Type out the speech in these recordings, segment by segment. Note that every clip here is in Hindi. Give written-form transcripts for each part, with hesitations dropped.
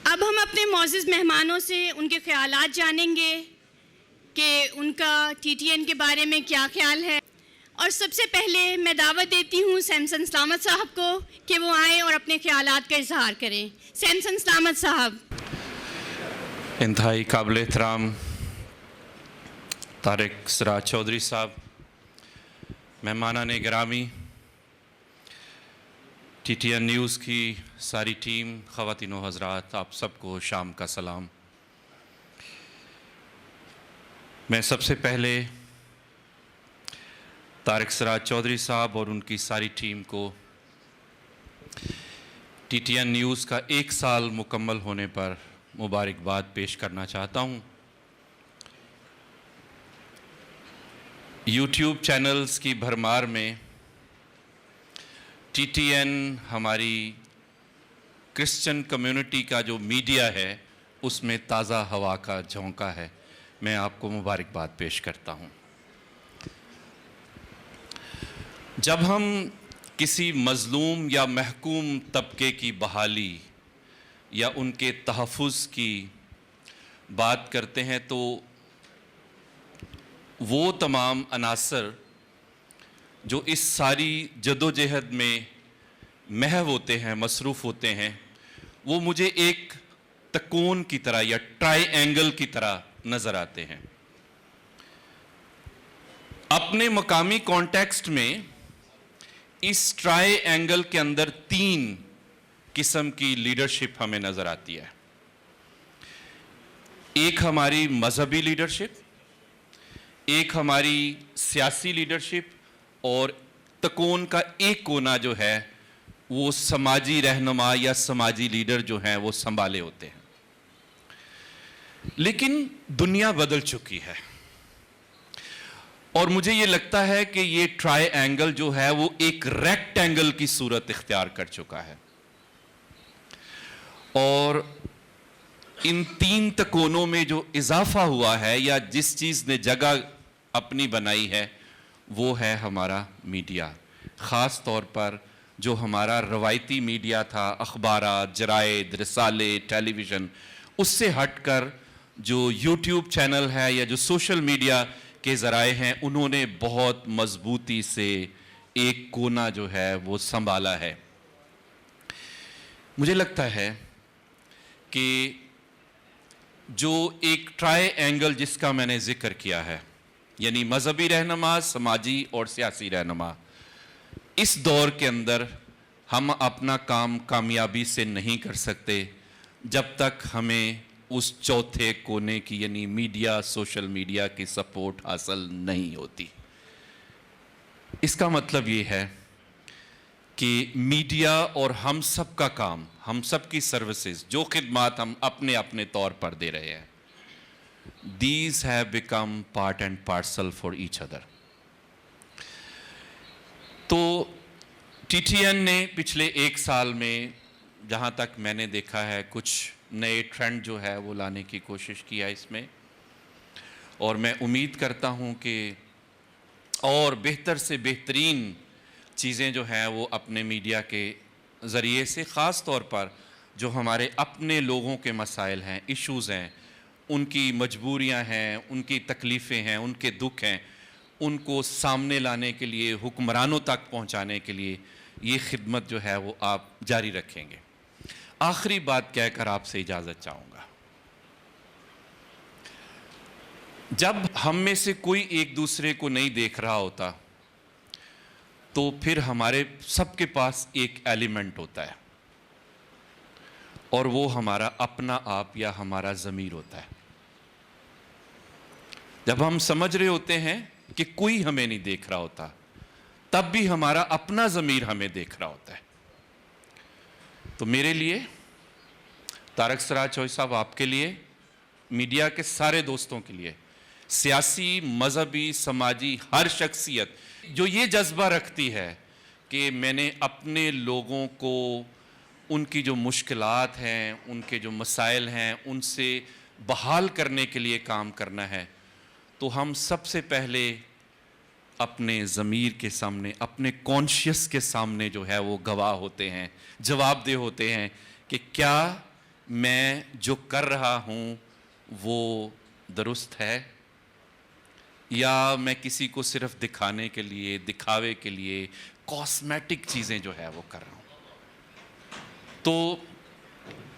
अब हम अपने मौजूद मेहमानों से उनके ख्यालात जानेंगे कि उनका टीटीएन के बारे में क्या ख्याल है। और सबसे पहले मैं दावत देती हूँ सैमसन सलामत साहब को कि वो आएँ और अपने ख्यालात का इजहार करें। सैमसन सलामत साहब। इंतहाई काबिल एहतराम तारिक सिराज चौधरी साहब, मेहमानान गिरामी, टीटीएन न्यूज़ की सारी टीम, ख़वातीनो हज़रात, आप सबको शाम का सलाम। मैं सबसे पहले तारिक सिराज चौधरी साहब और उनकी सारी टीम को टीटीएन न्यूज़ का 1 साल मुकम्मल होने पर मुबारकबाद पेश करना चाहता हूँ। यूट्यूब चैनल्स की भरमार में टीटीएन हमारी क्रिश्चियन कम्युनिटी का जो मीडिया है उसमें ताज़ा हवा का झोंका है। मैं आपको मुबारकबाद पेश करता हूँ। जब हम किसी मज़लूम या महकूम तबके की बहाली या उनके तहफ़्फ़ुज़ की बात करते हैं तो वो तमाम अनासर जो इस सारी जदोजहद में महव होते हैं, मसरूफ़ होते हैं, वो मुझे एक तकोन की तरह या ट्रायंगल की तरह नज़र आते हैं। अपने मकामी कॉन्टेक्स्ट में इस ट्रायंगल के अंदर 3 किस्म की लीडरशिप हमें नज़र आती है। एक हमारी मजहबी लीडरशिप, एक हमारी सियासी लीडरशिप और तकोन का एक कोना जो है वो समाजी रहनुमा या समाजी लीडर जो हैं वो संभाले होते हैं। लेकिन दुनिया बदल चुकी है और मुझे ये लगता है कि ये ट्रायंगल जो है वो एक रेक्टेंगल की सूरत इख्तियार कर चुका है और इन 3 तकोनों में जो इजाफा हुआ है या जिस चीज़ ने जगह अपनी बनाई है वो है हमारा मीडिया। ख़ास तौर पर जो हमारा रवायती मीडिया था, अखबारात, जराइद, रिसाले, टेलीविज़न, उससे हटकर जो यूट्यूब चैनल है या जो सोशल मीडिया के ज़राए हैं उन्होंने बहुत मजबूती से एक कोना जो है वो संभाला है। मुझे लगता है कि जो एक ट्रायंगल जिसका मैंने जिक्र किया है यानी मजहबी रहनुमा, समाजी और सियासी रहनुमा, इस दौर के अंदर हम अपना काम कामयाबी से नहीं कर सकते जब तक हमें उस चौथे कोने की यानी मीडिया, सोशल मीडिया की सपोर्ट हासिल नहीं होती। इसका मतलब ये है कि मीडिया और हम सब का काम, हम सब की सर्विसेज, जो खिदमात हम अपने अपने तौर पर दे रहे हैं, these have become part and parcel for each other। तो टीटीएन ने पिछले 1 साल में जहाँ तक मैंने देखा है कुछ नए ट्रेंड जो है वो लाने की कोशिश किया इसमें, और मैं उम्मीद करता हूँ कि और बेहतर से बेहतरीन चीज़ें जो हैं वो अपने मीडिया के ज़रिए से, ख़ास तौर पर जो हमारे अपने लोगों के मसाइल हैं, इश्यूज़ हैं, उनकी मजबूरियां हैं, उनकी तकलीफ़ें हैं, उनके दुख हैं, उनको सामने लाने के लिए, हुक्मरानों तक पहुंचाने के लिए ये खिदमत जो है वो आप जारी रखेंगे। आखिरी बात कहकर आपसे इजाज़त चाहूँगा। जब हम में से कोई एक दूसरे को नहीं देख रहा होता तो फिर हमारे सबके पास एक एलिमेंट होता है और वो हमारा अपना आप या हमारा ज़मीर होता है। जब हम समझ रहे होते हैं कि कोई हमें नहीं देख रहा होता तब भी हमारा अपना ज़मीर हमें देख रहा होता है। तो मेरे लिए, तारिक सिराज चौधरी साहब, आपके लिए, मीडिया के सारे दोस्तों के लिए, सियासी, मजहबी, समाजी हर शख्सियत जो ये जज्बा रखती है कि मैंने अपने लोगों को उनकी जो मुश्किलात हैं, उनके जो मसाइल हैं, उनसे बहाल करने के लिए काम करना है, तो हम सबसे पहले अपने ज़मीर के सामने, अपने कॉन्शियस के सामने जो है वो गवाह होते हैं, जवाबदेह होते हैं कि क्या मैं जो कर रहा हूँ वो दुरुस्त है या मैं किसी को सिर्फ दिखाने के लिए, दिखावे के लिए कॉस्मेटिक चीज़ें जो है वो कर रहा हूँ। तो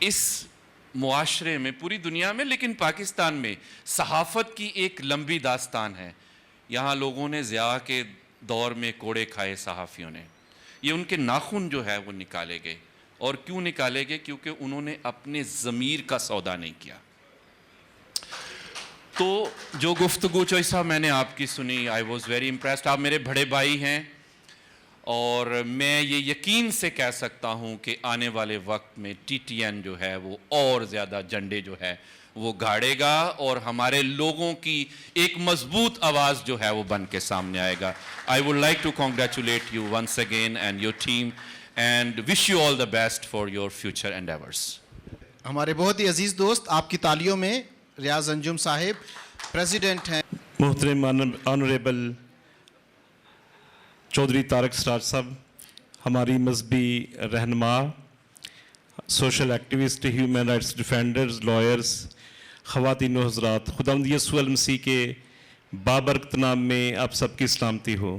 इस मुआशरे में, पूरी दुनिया में, लेकिन पाकिस्तान में सहाफ़त की एक लंबी दास्तान है। यहाँ लोगों ने ज़िया के दौर में कोड़े खाए सहाफ़ियों ने, ये उनके नाखून जो है वो निकाले गए। और क्यों निकाले गए? क्योंकि उन्होंने अपने ज़मीर का सौदा नहीं किया। तो जो गुफ्तगू चोई साहब मैंने आपकी सुनी, आई वॉज़ वेरी इम्प्रेस्ड। आप मेरे बड़े भाई हैं और मैं ये यकीन से कह सकता हूँ कि आने वाले वक्त में TTN जो है वो और ज़्यादा झंडे जो है वो गाड़ेगा और हमारे लोगों की एक मजबूत आवाज़ जो है वो बन के सामने आएगा। I would like to congratulate you once again and your team and wish you all the best for your future endeavours. हमारे बहुत ही अजीज़ दोस्त, आपकी तालियों में रियाज अंजुम साहिब प्रेसिडेंट हैं। मोहतरम ऑनरेबल चौधरी तारक सराज साहब, हमारी मजहबी रहनुमा, social activist, human rights defenders, lawyers, ख़वातीन व हज़रात, खुदावंद यीशु मसीह के बाबरकत नाम में आप सबकी सलामती हो।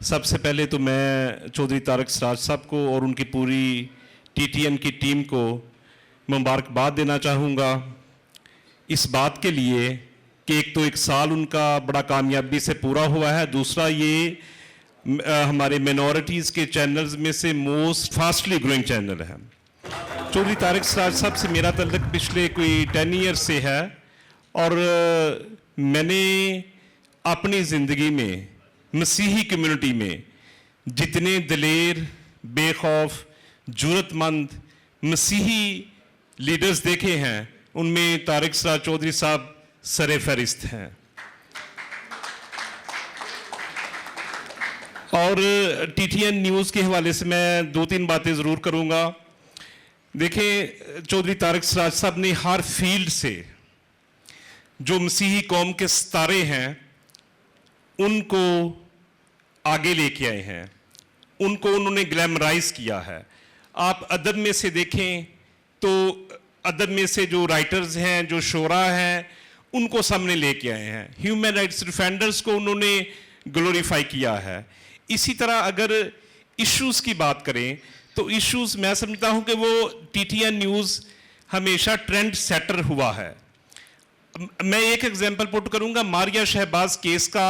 सबसे पहले तो मैं चौधरी तारक सराज साहब को और उनकी पूरी TTN की टीम को मुबारकबाद देना चाहूँगा इस बात के लिए कि एक तो एक साल उनका बड़ा कामयाबी से पूरा हुआ है, दूसरा ये हमारे मिनॉरिटीज़ के चैनल्स में से मोस्ट फास्टली ग्रोइंग चैनल है। चौधरी तारक सराज साहब से मेरा तल्लुक़ पिछले कोई 10 ईयर से है और मैंने अपनी ज़िंदगी में मसीही कम्युनिटी में जितने दिलेर, बेखौफ, जुर्रतमंद मसीही लीडर्स देखे हैं उनमें तारक सराज चौधरी साहब सरे फहरिस्त हैं। और TTN न्यूज़ के हवाले से मैं 2-3 बातें ज़रूर करूँगा। देखिए, चौधरी तारक सराज साहब ने हर फील्ड से जो मसीही कौम के सितारे हैं उनको आगे लेके आए हैं, उनको उन्होंने ग्लैमराइज किया है। आप अदब में से देखें तो अदब में से जो राइटर्स हैं, जो शोरा हैं, उनको सामने लेके आए हैं। ह्यूमन राइट्स डिफेंडर्स को उन्होंने ग्लोरीफाई किया है। इसी तरह अगर इश्यूज़ की बात करें तो इश्यूज़ मैं समझता हूं कि वो TTN न्यूज़ हमेशा ट्रेंड सेटर हुआ है। मैं एक एग्जांपल पुट करूंगा, मारिया शहबाज केस का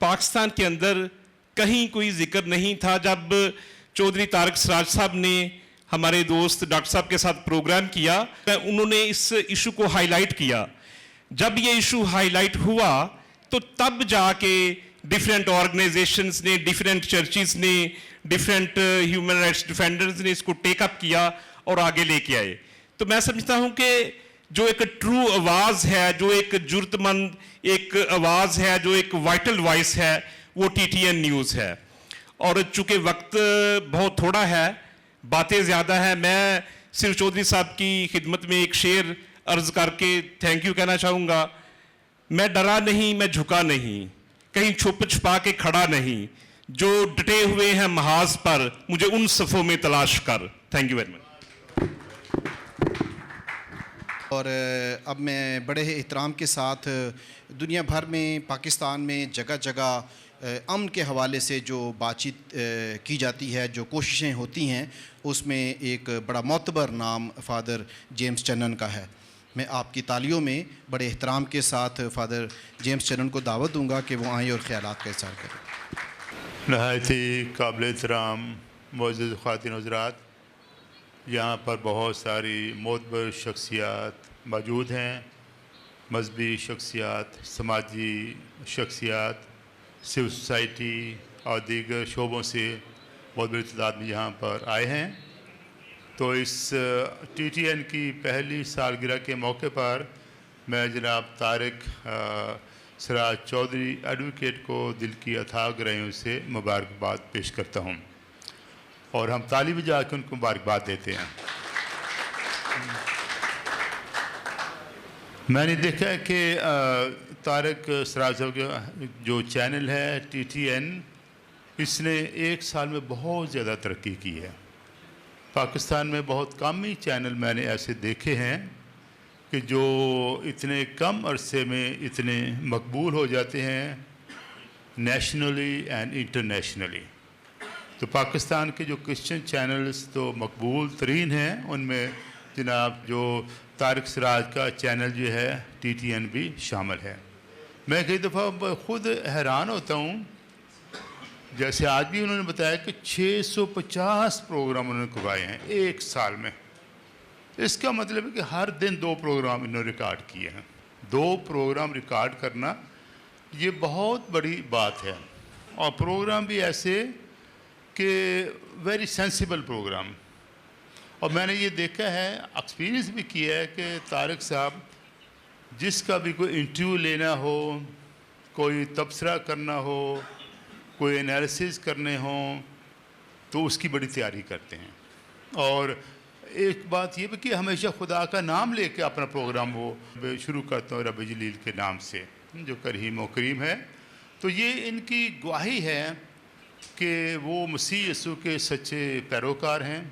पाकिस्तान के अंदर कहीं कोई जिक्र नहीं था। जब चौधरी तारक सराज साहब ने हमारे दोस्त डॉक्टर साहब के साथ प्रोग्राम किया, उन्होंने इस इशू को हाईलाइट किया। जब ये इशू हाईलाइट हुआ तो तब जाके डिफरेंट ऑर्गेनाइजेशंस ने, डिफरेंट चर्चिज ने, डिफरेंट ह्यूमन राइट्स डिफेंडर्स ने इसको टेकअप किया और आगे लेके आए। तो मैं समझता हूं कि जो एक ट्रू आवाज़ है, जो एक जुर्रतमंद एक आवाज़ है, जो एक वाइटल वॉइस है, वो TTN न्यूज़ है। और चूँकि वक्त बहुत थोड़ा है, बातें ज़्यादा है, मैं सिर्फ चौधरी साहब की खिदमत में एक शेर अर्ज़ करके थैंक यू कहना चाहूँगा। मैं डरा नहीं, मैं झुका नहीं, कहीं छुप छुपा के खड़ा नहीं, जो डटे हुए हैं महाज पर मुझे उन सफ़ों में तलाश कर। Thank you very much. और अब मैं बड़े एहतराम के साथ दुनिया भर में, पाकिस्तान में जगह जगह अमन के हवाले से जो बातचीत की जाती है, जो कोशिशें होती हैं, उसमें एक बड़ा मोतबर नाम फ़ादर जेम्स चन्नन का है। मैं आपकी तालियों में बड़े एहतराम के साथ फ़ादर जेम्स चन्नन को दावत दूंगा कि वो आएँ और ख़यालात का इज़हार करें। नहायत ही काबिल एहतराम मुअज़्ज़ज़ ख़वातीन हज़रात, यहाँ पर बहुत सारी मोतबर शख्सियात मौजूद हैं, मजहबी शख्सियात, समाजी शख्सियात, सिविल सोसाइटी और दीगर शोबों से बहुत बड़ी तादाद में यहाँ पर आए हैं। तो इस TTN की पहली सालगिरह के मौके पर मैं जनाब तारक सराज चौधरी एडवोकेट को दिल की अथाह गहराइयों से मुबारकबाद पेश करता हूँ और हम ताली बजा के उनको मुबारकबाद देते हैं। मैंने देखा है कि तारक सराज साहब का जो चैनल है TTN, इसने एक साल में बहुत ज़्यादा तरक्की की है। पाकिस्तान में बहुत कम ही चैनल मैंने ऐसे देखे हैं कि जो इतने कम अरसे में इतने मकबूल हो जाते हैं नेशनली एंड इंटरनेशनली। तो पाकिस्तान के जो क्रिश्चियन चैनल्स तो मकबूल तरीन हैं, उनमें जनाब जो तारक सिराज का चैनल जो है TTN भी शामिल है। मैं कई दफ़ा ख़ुद हैरान होता हूँ, जैसे आज भी उन्होंने बताया कि 650 प्रोग्राम उन्होंने करवाए हैं एक साल में। इसका मतलब है कि हर दिन 2 प्रोग्राम इन्होंने रिकॉर्ड किए हैं। 2 प्रोग्राम रिकॉर्ड करना ये बहुत बड़ी बात है, और प्रोग्राम भी ऐसे कि वेरी सेंसिबल प्रोग्राम। और मैंने ये देखा है, एक्सपीरियंस भी किया है कि तारक साहब जिसका भी कोई इंटरव्यू लेना हो, कोई तबसरा करना हो, कोई एनालिसिस करने हो, तो उसकी बड़ी तैयारी करते हैं। और एक बात ये भी कि हमेशा खुदा का नाम लेके अपना प्रोग्राम वो शुरू करता हूँ, रब जलील के नाम से जो करीम व करीम है। तो ये इनकी गवाही है कि वो मसीह यीशु के सच्चे पैरोकार हैं।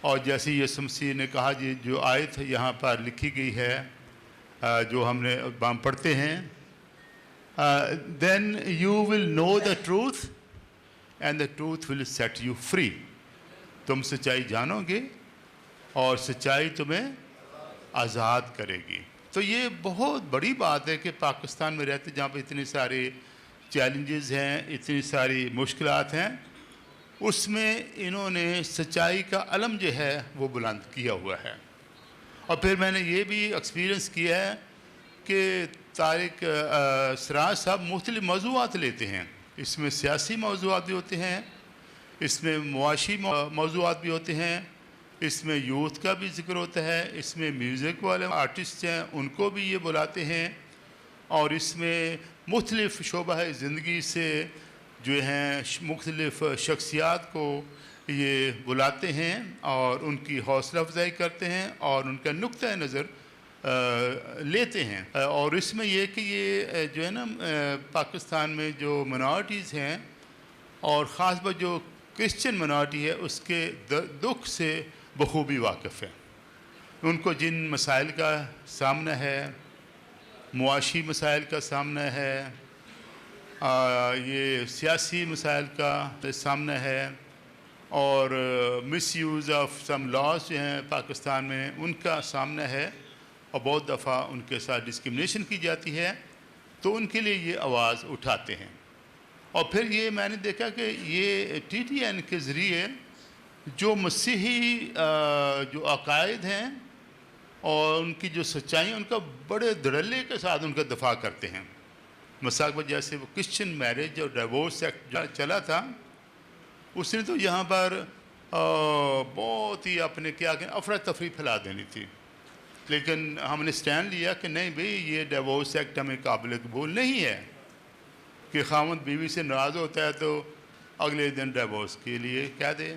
और जैसे यीशु मसीह ने कहा, जी जो आयत यहाँ पर लिखी गई है जो हमने हम पढ़ते हैं, then you will know the truth and the truth will set you free. तुम सच्चाई जानोगे और सच्चाई तुम्हें आज़ाद करेगी। तो ये बहुत बड़ी बात है कि पाकिस्तान में रहते जहाँ पर इतने सारे चैलेंजेस हैं, इतनी सारी मुश्किलात हैं, उसमें इन्होंने सच्चाई का अलम जो है वो बुलंद किया हुआ है। और फिर मैंने ये भी एक्सपीरियंस किया है कि तारिक सराज साहब मुख्तलिफ मौज़ूआत लेते हैं। इसमें सियासी मौज़ूआत भी होते हैं, इसमें मुआशी मौज़ूआत भी होते हैं, इसमें यूथ का भी ज़िक्र होता है, इसमें म्यूज़िक वाले आर्टिस्ट हैं उनको भी ये बुलाते हैं, और इसमें मुख्तलिफ़ शोबा ज़िंदगी से जो हैं मुख्तलिफ़ शख्सियात को ये बुलाते हैं और उनकी हौसला अफजाई करते हैं और उनका नुक्ता नज़र लेते हैं। और इसमें ये कि ये जो है ना पाकिस्तान में जो मिनॉरिटीज़ हैं और ख़ास बात जो क्रिश्चियन मिनॉरिटी है उसके दुख से बखूबी वाकिफ़ हैं। उनको जिन मसाइल का सामना है, मुआशी मसाइल का सामना है, ये सियासी मसाइल का सामना है, और मिसयूज़ ऑफ सम लॉज जो हैं पाकिस्तान में उनका सामना है, और बहुत दफ़ा उनके साथ डिस्क्रिमिनेशन की जाती है, तो उनके लिए ये आवाज़ उठाते हैं। और फिर ये मैंने देखा कि ये TTN के ज़रिए जो मसीही जो अकायद हैं और उनकी जो सच्चाई उनका बड़े धड़ल्ले के साथ उनका दफा करते हैं। मसाक में जैसे वो क्रिश्चियन मैरिज और डिवोर्स एक्ट चला था, उसने तो यहाँ पर बहुत ही अपने क्या कहें अफरा तफरी फैला देनी थी, लेकिन हमने स्टैंड लिया कि नहीं भाई ये डिवोर्स एक्ट हमें काबिल कबूल नहीं है कि खामद बीवी से नाराज़ होता है तो अगले दिन डिवोर्स के लिए कह दे।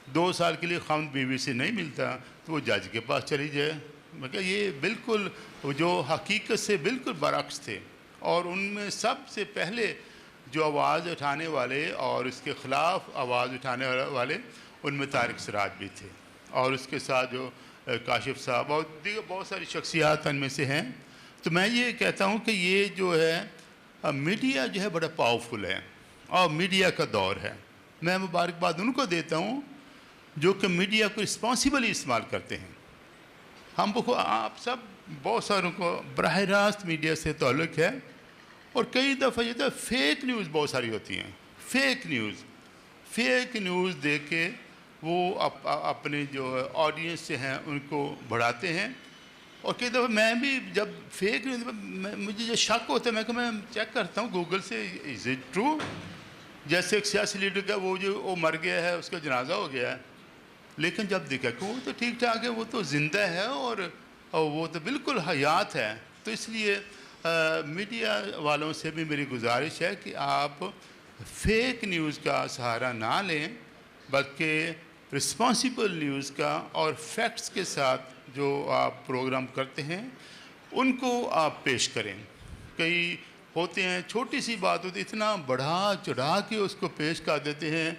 2 साल के लिए खामद बीवी से नहीं मिलता तो वो जज के पास चली जाए। मैं कहा ये बिल्कुल जो हकीकत से बिल्कुल बरअक्स थे, और उनमें सबसे पहले जो आवाज़ उठाने वाले और इसके ख़िलाफ़ आवाज़ उठाने वाले उनमें तारिक सिराज भी थे, और उसके साथ जो काशिफ साहब और दीगर बहुत सारी शख्सियात इनमें से हैं। तो मैं ये कहता हूँ कि ये जो है मीडिया जो है बड़ा पावरफुल है और मीडिया का दौर है। मैं मुबारकबाद उनको देता हूँ जो कि मीडिया को रिस्पॉन्सिबली इस्तेमाल करते हैं। हम आप सब बहुत सारों को बराह रास्त मीडिया से ताल्लुक़ है, और कई दफ़ा ये तो फेक न्यूज़ बहुत सारी होती हैं। फेक न्यूज़ दे के वो अपने जो ऑडियंस से हैं उनको बढ़ाते हैं। और कई दफ़ा मैं भी जब फेक न्यूज़ मुझे जो शक होता है मैं चेक करता हूँ गूगल से, इज़ इट ट्रू। जैसे एक सियासी लीडर का वो मर गया है, उसका जनाजा हो गया है, लेकिन जब देखा कि वो तो ठीक ठाक है, वो तो ज़िंदा है और वो तो बिल्कुल हयात है। तो इसलिए मीडिया वालों से भी मेरी गुजारिश है कि आप फेक न्यूज़ का सहारा ना लें, बल्कि रिस्पॉन्सिबल न्यूज़ का और फैक्ट्स के साथ जो आप प्रोग्राम करते हैं उनको आप पेश करें। कई होते हैं छोटी सी बात होती इतना बढ़ा चढ़ा के उसको पेश कर देते हैं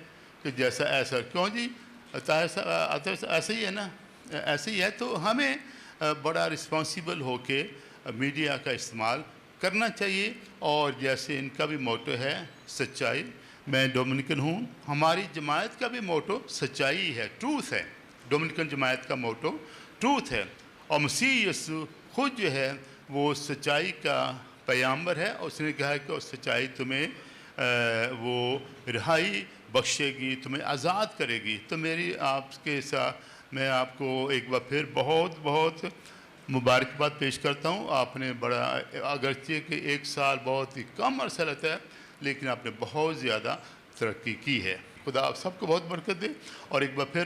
कि जैसा ऐसा क्यों जी ऐसा ही है ना, ऐसे ही है। तो हमें बड़ा रिस्पॉन्सिबल होके मीडिया का इस्तेमाल करना चाहिए। और जैसे इनका भी मोटो है सच्चाई, मैं डोमिनिकन हूँ, हमारी जमायत का भी मोटो सच्चाई है, ट्रूथ है। डोमिनिकन जमायत का मोटो ट्रूथ है और मसीह यीशु खुद जो है वो सच्चाई का पैगंबर है। उसने कहा है कि उस सच्चाई तुम्हें वो रिहाई बख्शेगी, तुम्हें आज़ाद करेगी। तो मेरी आपके साथ मैं आपको एक बार फिर बहुत बहुत मुबारकबाद पेश करता हूँ। आपने बड़ा, अगरचे कि 1 साल बहुत ही कम अरसा लगता है, लेकिन आपने बहुत ज़्यादा तरक्की की है। खुदा आप सबको बहुत बरकत दे। और एक बार फिर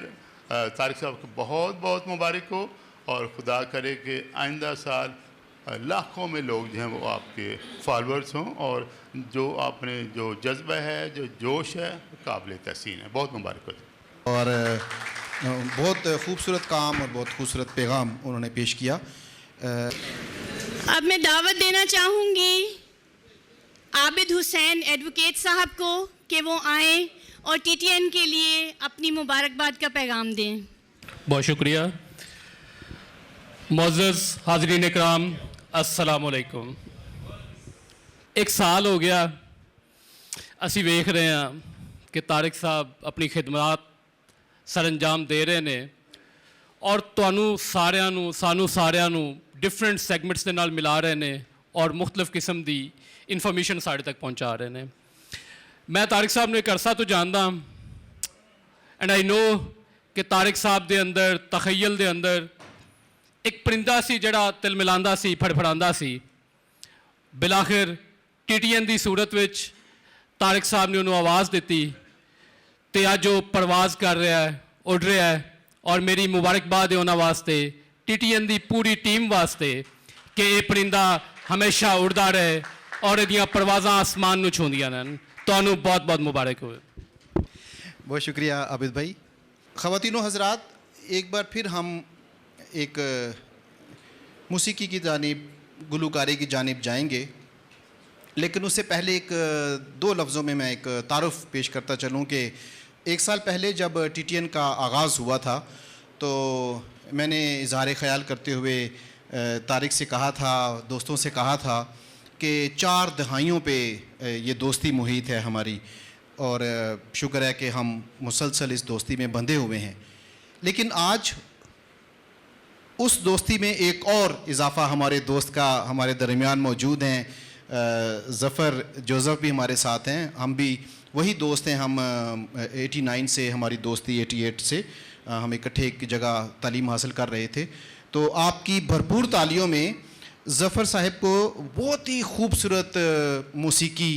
तारिक साहब को बहुत बहुत मुबारक हो और खुदा करे कि आइंदा साल लाखों में लोग जो हैं वो आपके फॉलोअर्स हों और जो आपने जो जज्बा है, जो जोश है, काबिल तहसीन है। बहुत मुबारक हो। और बहुत खूबसूरत काम और बहुत खूबसूरत पैगाम उन्होंने पेश किया। अब मैं दावत देना चाहूँगी आबिद हुसैन एडवोकेट साहब को कि वो आएँ और TTN के लिए अपनी मुबारकबाद का पैगाम दें। बहुत शुक्रिया। मोअज़्ज़ज़ हाज़रीन इकराम, अस्सलाम वालेकुम। 1 साल हो गया असी वेख रहे हैं कि तारिक साहब अपनी खिदमत सरअंजाम दे रहे ने और ਤੁਹਾਨੂੰ ਸਾਰਿਆਂ ਨੂੰ ਸਾਨੂੰ ਸਾਰਿਆਂ ਨੂੰ डिफरेंट सैगमेंट्स ਦੇ ਨਾਲ ਮਿਲਾ ਰਹੇ ਨੇ और मुख्तलिफ किस्म की इन्फॉर्मेशन साढ़े तक पहुँचा रहे हैं। मैं तारिक साहब ने एक अरसा तो जानता एंड आई नो कि तारिक साहब के अंदर तखयल के अंदर एक परिंदा सी जिहड़ा तिल मिलांदा सी, फड़फड़ांदा सी। बिलाखिर TTN की सूरत विच तारिक साहब ने उन्होंने आवाज़ दी तो अज वो परवाज़ कर रहा है, उड़ रहा है। और मेरी मुबारकबाद है उन्होंने वास्ते, TTN की पूरी टीम वास्ते कि ये परिंदा हमेशा उड़ता रहे और इहदियां परवाज़ां आसमान नूं छूंदियां रहन। तुहानूं बहुत बहुत मुबारक हो। बहुत शुक्रिया आबिद भाई। ख़वातीनो हज़रात, एक बार फिर हम एक मौसीकी की जानिब, गुलूकारी की जानिब जाएंगे, लेकिन उससे पहले एक 2 लफ्ज़ों में मैं एक तारुफ़ पेश करता चलूँ कि 1 साल पहले जब TTN का आगाज़ हुआ था तो मैंने इज़हार ख़याल करते हुए तारिक से कहा था, दोस्तों से कहा था कि 4 दहाइयों पे ये दोस्ती मुहित है हमारी और शुक्र है कि हम मुसलसल इस दोस्ती में बंधे हुए हैं। लेकिन आज उस दोस्ती में एक और इजाफ़ा हमारे दोस्त का हमारे दरमियान मौजूद हैं। ज़फ़र जोसेफ भी हमारे साथ हैं, हम भी वही दोस्त हैं। हम 89 से हमारी दोस्ती 88 से हम इकट्ठे एक जगह तालीम हासिल कर रहे थे। तो आपकी भरपूर तालियों में ज़फ़र साहिब को बहुत ही खूबसूरत मौसीकी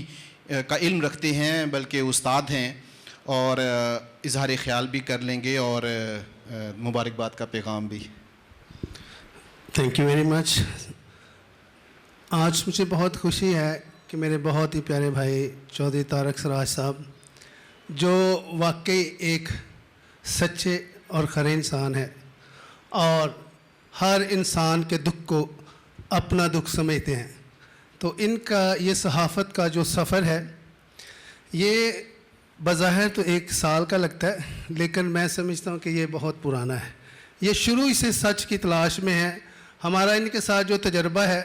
का इल्म रखते हैं, बल्कि उस्ताद हैं और इज़हार ख़याल भी कर लेंगे और मुबारकबाद का पैगाम भी। Thank you very much. आज मुझे बहुत खुशी है कि मेरे बहुत ही प्यारे भाई चौधरी तारक सराज साहब, जो वाकई एक सच्चे और खरे इंसान है और हर इंसान के दुख को अपना दुख समझते हैं, तो इनका ये सहाफ़त का जो सफ़र है ये बज़ाहिर तो 1 साल का लगता है, लेकिन मैं समझता हूँ कि ये बहुत पुराना है। ये शुरू से सच की तलाश में है। हमारा इनके साथ जो तजर्बा है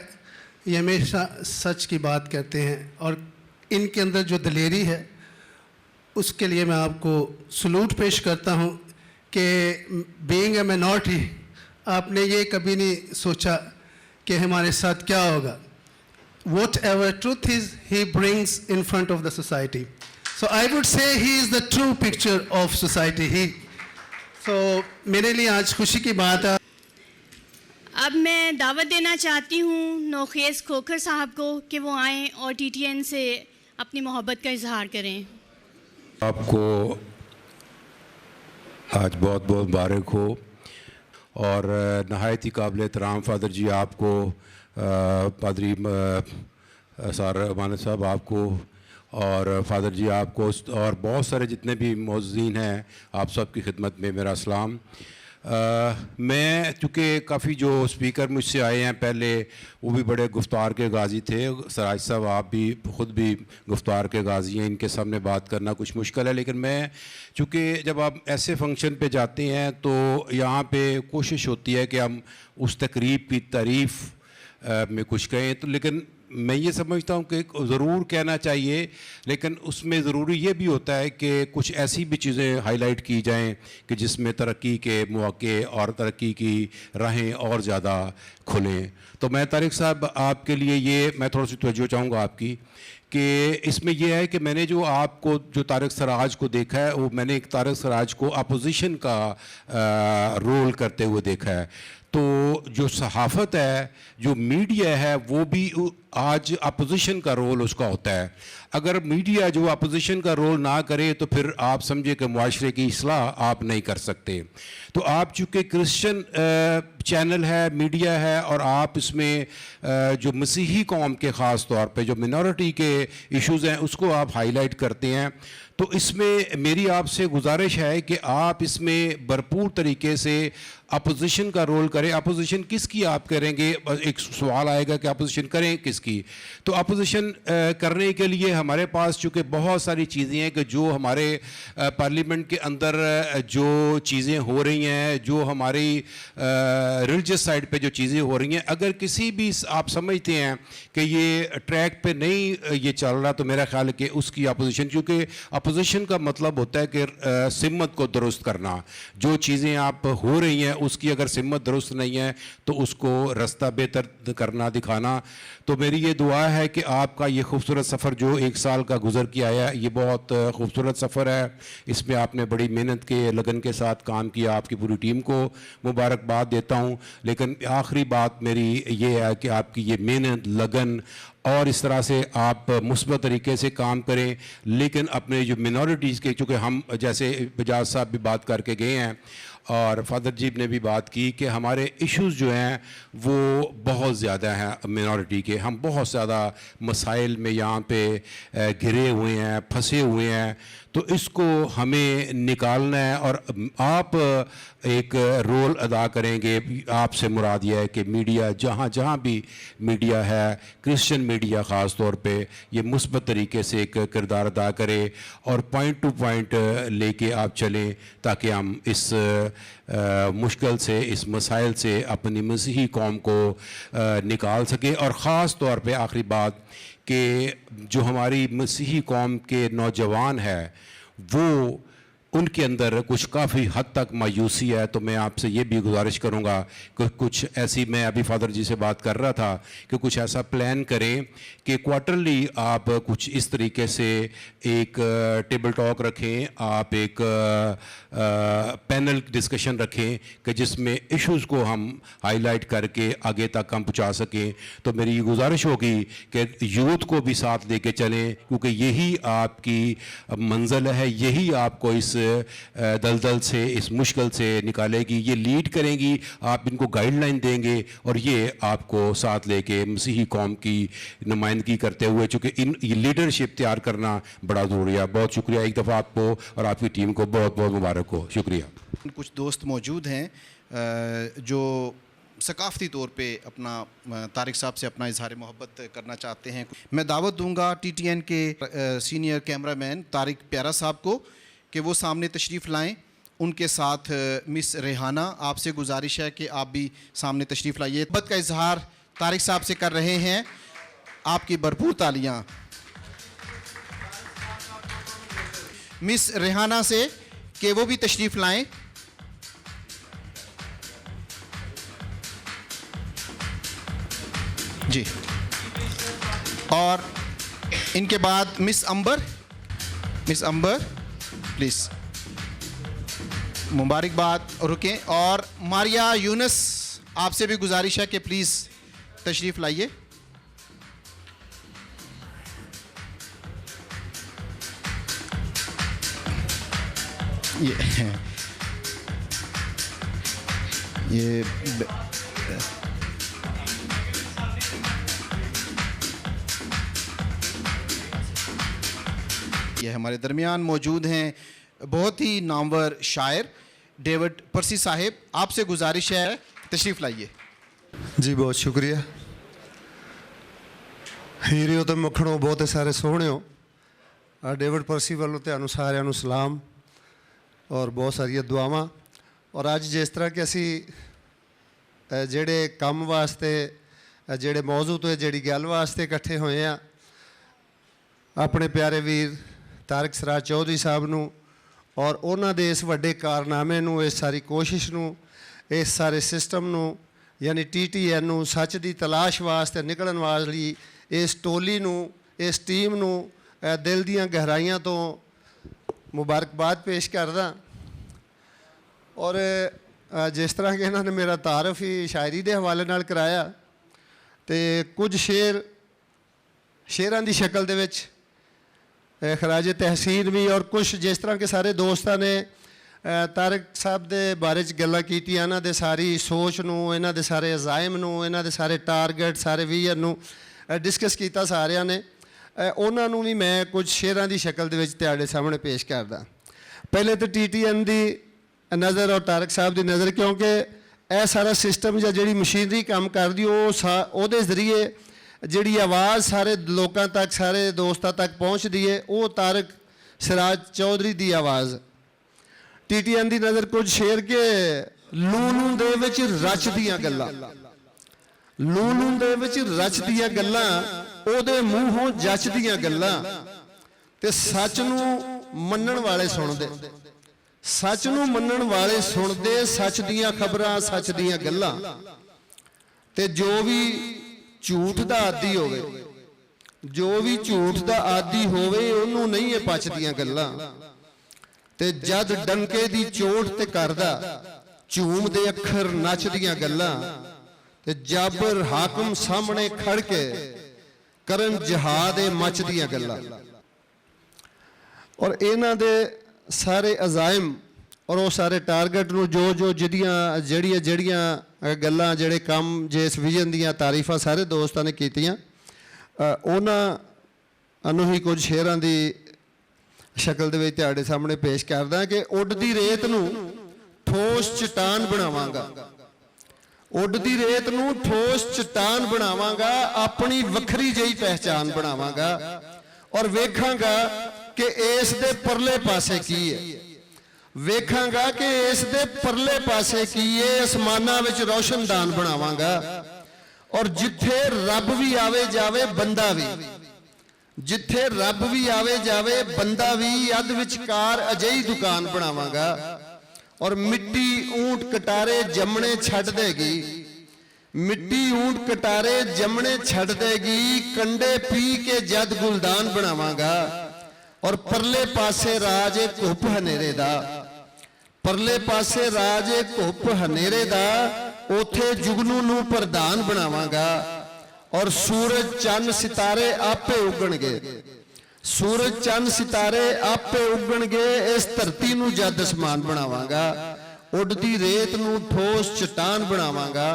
ये हमेशा सच की बात करते हैं और इनके अंदर जो दिलेरी है उसके लिए मैं आपको सलूट पेश करता हूँ कि बीइंग ए माइनॉरिटी आपने ये कभी नहीं सोचा कि हमारे साथ क्या होगा। Whatever truth is, he brings in front of the society. So I would say he is the true picture of society. So मेरे लिए आज खुशी की बात है। अब मैं दावत देना चाहती हूँ नौखेज़ खोखर साहब को कि वो आएँ और TTN से अपनी मोहब्बत का इजहार करें। आपको आज बहुत बहुत मुबारक हो और नहायत ही काबिल एहतराम फादर जी आपको, पादरी सार अमानत साहब आपको और फादर जी आपको और बहुत सारे जितने भी मौज़ीन हैं, आप सब की खिदमत में मेरा सलाम। मैं चूँकि काफ़ी जो स्पीकर मुझसे आए हैं पहले वो भी बड़े गुफ्तार के गाजी थे। सराज साहब आप भी ख़ुद भी गुफ्तार के गाजी हैं, इनके सामने बात करना कुछ मुश्किल है। लेकिन मैं चूँकि जब आप ऐसे फंक्शन पे जाते हैं तो यहाँ पे कोशिश होती है कि हम उस तकरीब की तारीफ़ में कुछ कहें, तो लेकिन मैं ये समझता हूँ कि ज़रूर कहना चाहिए, लेकिन उसमें ज़रूरी ये भी होता है कि कुछ ऐसी भी चीज़ें हाईलाइट की जाएं कि जिसमें तरक्की के मौके और तरक्की की राहें और ज़्यादा खुलें। तो मैं तारिक साहब आपके लिए ये मैं थोड़ा सी तवज्जो चाहूँगा आपकी कि इसमें यह है कि मैंने जो आपको जो तारिक सराज को देखा है वो मैंने एक तारिक सराज को अपोजिशन का रोल करते हुए देखा है। तो जो सहाफ़त है, जो मीडिया है, वो भी आज अपोजिशन का रोल उसका होता है। अगर मीडिया जो अपोजिशन का रोल ना करे तो फिर आप समझे कि मुआशरे की इस्लाह आप नहीं कर सकते। तो आप चूँकि क्रिश्चियन चैनल है, मीडिया है, और आप इसमें जो मसीही कौम के ख़ास तौर पे जो मिनॉरिटी के इश्यूज़ हैं उसको आप हाईलाइट करते हैं, तो इसमें मेरी आपसे गुजारिश है कि आप इसमें भरपूर तरीके से अपोजिशन का रोल करें। अपोजिशन किसकी आप करेंगे? एक सवाल आएगा कि अपोजिशन करें किसकी? तो अपोजिशन करने के लिए हमारे पास चूँकि बहुत सारी चीज़ें हैं कि जो हमारे पार्लियामेंट के अंदर जो चीज़ें हो रही हैं, जो हमारी रिलीजियस साइड पे जो चीज़ें हो रही हैं, अगर किसी भी आप समझते हैं कि ये ट्रैक पे नहीं ये चल रहा, तो मेरा ख्याल है कि उसकी अपोजिशन, क्योंकि अपोजिशन का मतलब होता है कि सिमत को दुरुस्त करना। जो चीज़ें आप हो रही हैं उसकी अगर सिमत दुरुस्त नहीं है तो उसको रास्ता बेहतर करना, दिखाना। तो मेरी ये दुआ है कि आपका ये खूबसूरत सफ़र जो 1 साल का गुजर के आया, ये बहुत खूबसूरत सफ़र है। इसमें आपने बड़ी मेहनत के लगन के साथ काम किया, आपकी पूरी टीम को मुबारकबाद देता हूँ। लेकिन आखिरी बात मेरी ये है कि आपकी ये मेहनत, लगन और इस तरह से आप मुस्बत तरीके से काम करें, लेकिन अपने जो मिनॉरिटीज़ के, चूँकि हम जैसे बजाज साहब भी बात करके गए हैं और फादर जीब ने भी बात की कि हमारे इश्यूज़ जो हैं वो बहुत ज़्यादा हैं मिनॉरिटी के। हम बहुत ज़्यादा मसाइल में यहाँ पे घिरे हुए हैं, फंसे हुए हैं, तो इसको हमें निकालना है। और आप एक रोल अदा करेंगे। आपसे मुराद यह है कि मीडिया, जहाँ जहाँ भी मीडिया है, क्रिश्चियन मीडिया ख़ास तौर पे, ये मुस्बत तरीके से एक किरदार अदा करे और पॉइंट टू पॉइंट लेके आप चलें, ताकि हम इस मुश्किल से, इस मसाइल से अपनी मसीही कौम को निकाल सके। और ख़ास तौर पे आखिरी बात कि जो हमारी मसीही कौम के नौजवान है, वो उनके अंदर कुछ काफ़ी हद तक मायूसी है। तो मैं आपसे ये भी गुजारिश करूँगा कि कुछ ऐसी, मैं अभी फादर जी से बात कर रहा था कि कुछ ऐसा प्लान करें कि क्वार्टरली आप कुछ इस तरीके से एक टेबल टॉक रखें, आप एक पैनल डिस्कशन रखें कि जिसमें इश्यूज़ को हम हाईलाइट करके आगे तक हम पहुँचा सकें। तो मेरी गुजारिश होगी कि यूथ को भी साथ लेके चलें, क्योंकि यही आपकी मंजिल है, यही आपको इस दलदल से, इस मुश्किल से निकालेगी। ये लीड करेंगी, आप इनको गाइडलाइन देंगे और ये आपको साथ लेके मसीही कौम की नुमाइंदगी करते हुए, चूँकि ये लीडरशिप तैयार करना बड़ा ज़रूरी है। बहुत शुक्रिया एक दफ़ा आपको और आपकी टीम को बहुत बहुत मुबारक हो। शुक्रिया। कुछ दोस्त मौजूद हैं जो सकाफ़ती तौर पे अपना तारिक साहब से अपना इजहार मोहब्बत करना चाहते हैं। मैं दावत दूंगा TTN के सीनियर कैमरामैन तारिक प्यारा साहब को कि वो सामने तशरीफ़ लाएं। उनके साथ मिस रेहाना, आपसे गुजारिश है कि आप भी सामने तशरीफ़ लाइए। मोहब्बत का इजहार तारिक साहब से कर रहे हैं, आपकी भरपूर तालियां। मिस रेहाना से कि वो भी तशरीफ़ लाएं। जी, और इनके बाद मिस अंबर प्लीज़ मुबारकबाद रुकें। और मारिया यूनस, आपसे भी गुजारिश है कि प्लीज़ तशरीफ़ लाइए। ये हमारे दरमियान मौजूद हैं बहुत ही नामवर शायर डेविड परसी साहिब, आपसे गुजारिश है तशरीफ़ लाइए। जी बहुत शुक्रिया। हीरियो तो मखणो बहुत सारे सोहने हो। डेविड परसी वालों तुहानू सारिਆਂ ਨੂੰ सलाम और बहुत सारिया दुआवां। और अज जिस तरह कि असी ਜਿਹੜੇ ਕੰਮ वास्ते ਜਿਹੜੇ मौजू तो ਜਿਹੜੀ गल वास्ते इकट्ठे होए हैं, अपने प्यारे वीर तारक सराज चौधरी साहब नू और उन्हां दे इस वड्डे कारनामे नू, इस सारी कोशिश नू, इस सारे सिस्टम नू यानी TTN नू सच की तलाश वास्ते निकलण वाली इस टोली नू, इस टीम नू दिल दीआं गहराइयां तो मुबारकबाद पेश करदा। और जिस तरह कि इन्होंने मेरा तारफ ही शायरी के हवाले नाल कराया, तो कुछ शेरां की शक्ल दे विच खराज तहसीन भी, और कुछ जिस तरह के सारे दोस्तों ने तारक साहब के बारे गल्लां कीतियां, इन्हां दे सारी सोच नूं, इन्हां दे सारे अजाइम नूं, इन्हां दे सारे टारगेट, सारे विजन नूं डिस्कस किया सारिਆਂ ने। उन्हां नूं भी मैं कुछ शेरां की शक्ल दे विच तुहाडे सामने पेश करदा। पहले तो TTN की नज़र और तारक साहब की नज़र, क्योंकि यह सारा सिस्टम या जी मशीनरी काम करती वो जरिए जी आवाज़ सारे लोगों तक, सारे दोस्तों तक पहुँचती है, वो तारक सराज चौधरी की आवाज़। TTN की नज़र कुछ शेर के लूलू दे विच रच दियां गल्लां, लूलू दे विच रच दियां गल्लां, ओदे मूहों जच दियां गल्लां, ते सच नूं मन्नण वाले सुणदे, सच नूं मन्नण वाले सुणदे, सच दियां खबरां, सच दियां गल्लां। ते जो भी झूठ दा आदी होवे, जो भी झूठ दा आदी होवे, उन्होंने नहीं है पचदियां गल्लां। ते जद डंके दी चोट ते करदा झूम दे अखर नचदियां गल्लां, ते जाबर हाकम सामने खड़ के करन जहाद मचदियां गल्लां। और इन्हां दे सारे अजाइम और वो सारे टारगेट नूं जो जो जड़ियां गल्लां, जेड़े काम, जिस विजन दियां तारीफां सारे दोस्तों ने कीतियां, उन्हां ही कुछ शेरां दी शक्ल दे विच तुहाडे सामने पेश करदा कि उड्डदी रेत नूं ठोस चट्टान बनावांगा, उड्डदी रेत नूं ठोस चट्टान बनावांगा, अपनी वखरी जही पहचान बनावांगा, और वेखांगा कि इस दे परले पासे की है, वेखांगा कि इस दे परले पासे की है, आसमानां विच रोशनदान बनावांगा। और जिथे रब भी आवे जावे बंदा भी, जिथे रब भी आवे जावे बंदा भी, अध विचकार अजही दुकान बनावांगा। और मिट्टी ऊंट कटारे जमने छड़ देगी, मिट्टी ऊंट कटारे जमने छड़ देगी, कंडे पी के जद गुलदान बनावांगा। और परले पासे राज घुप हनेरे दा, परले पासे राज घुप हनेरे दा, उथे जुगनू नूं प्रधान बनावांगा। और सूरज चंद सितारे आपे उगणगे, सूरज चंद सितारे आपे उगणगे, इस धरती नूं जद आसमान बनावांगा। उड़दी रेत नूं ठोस चट्टान बनावांगा,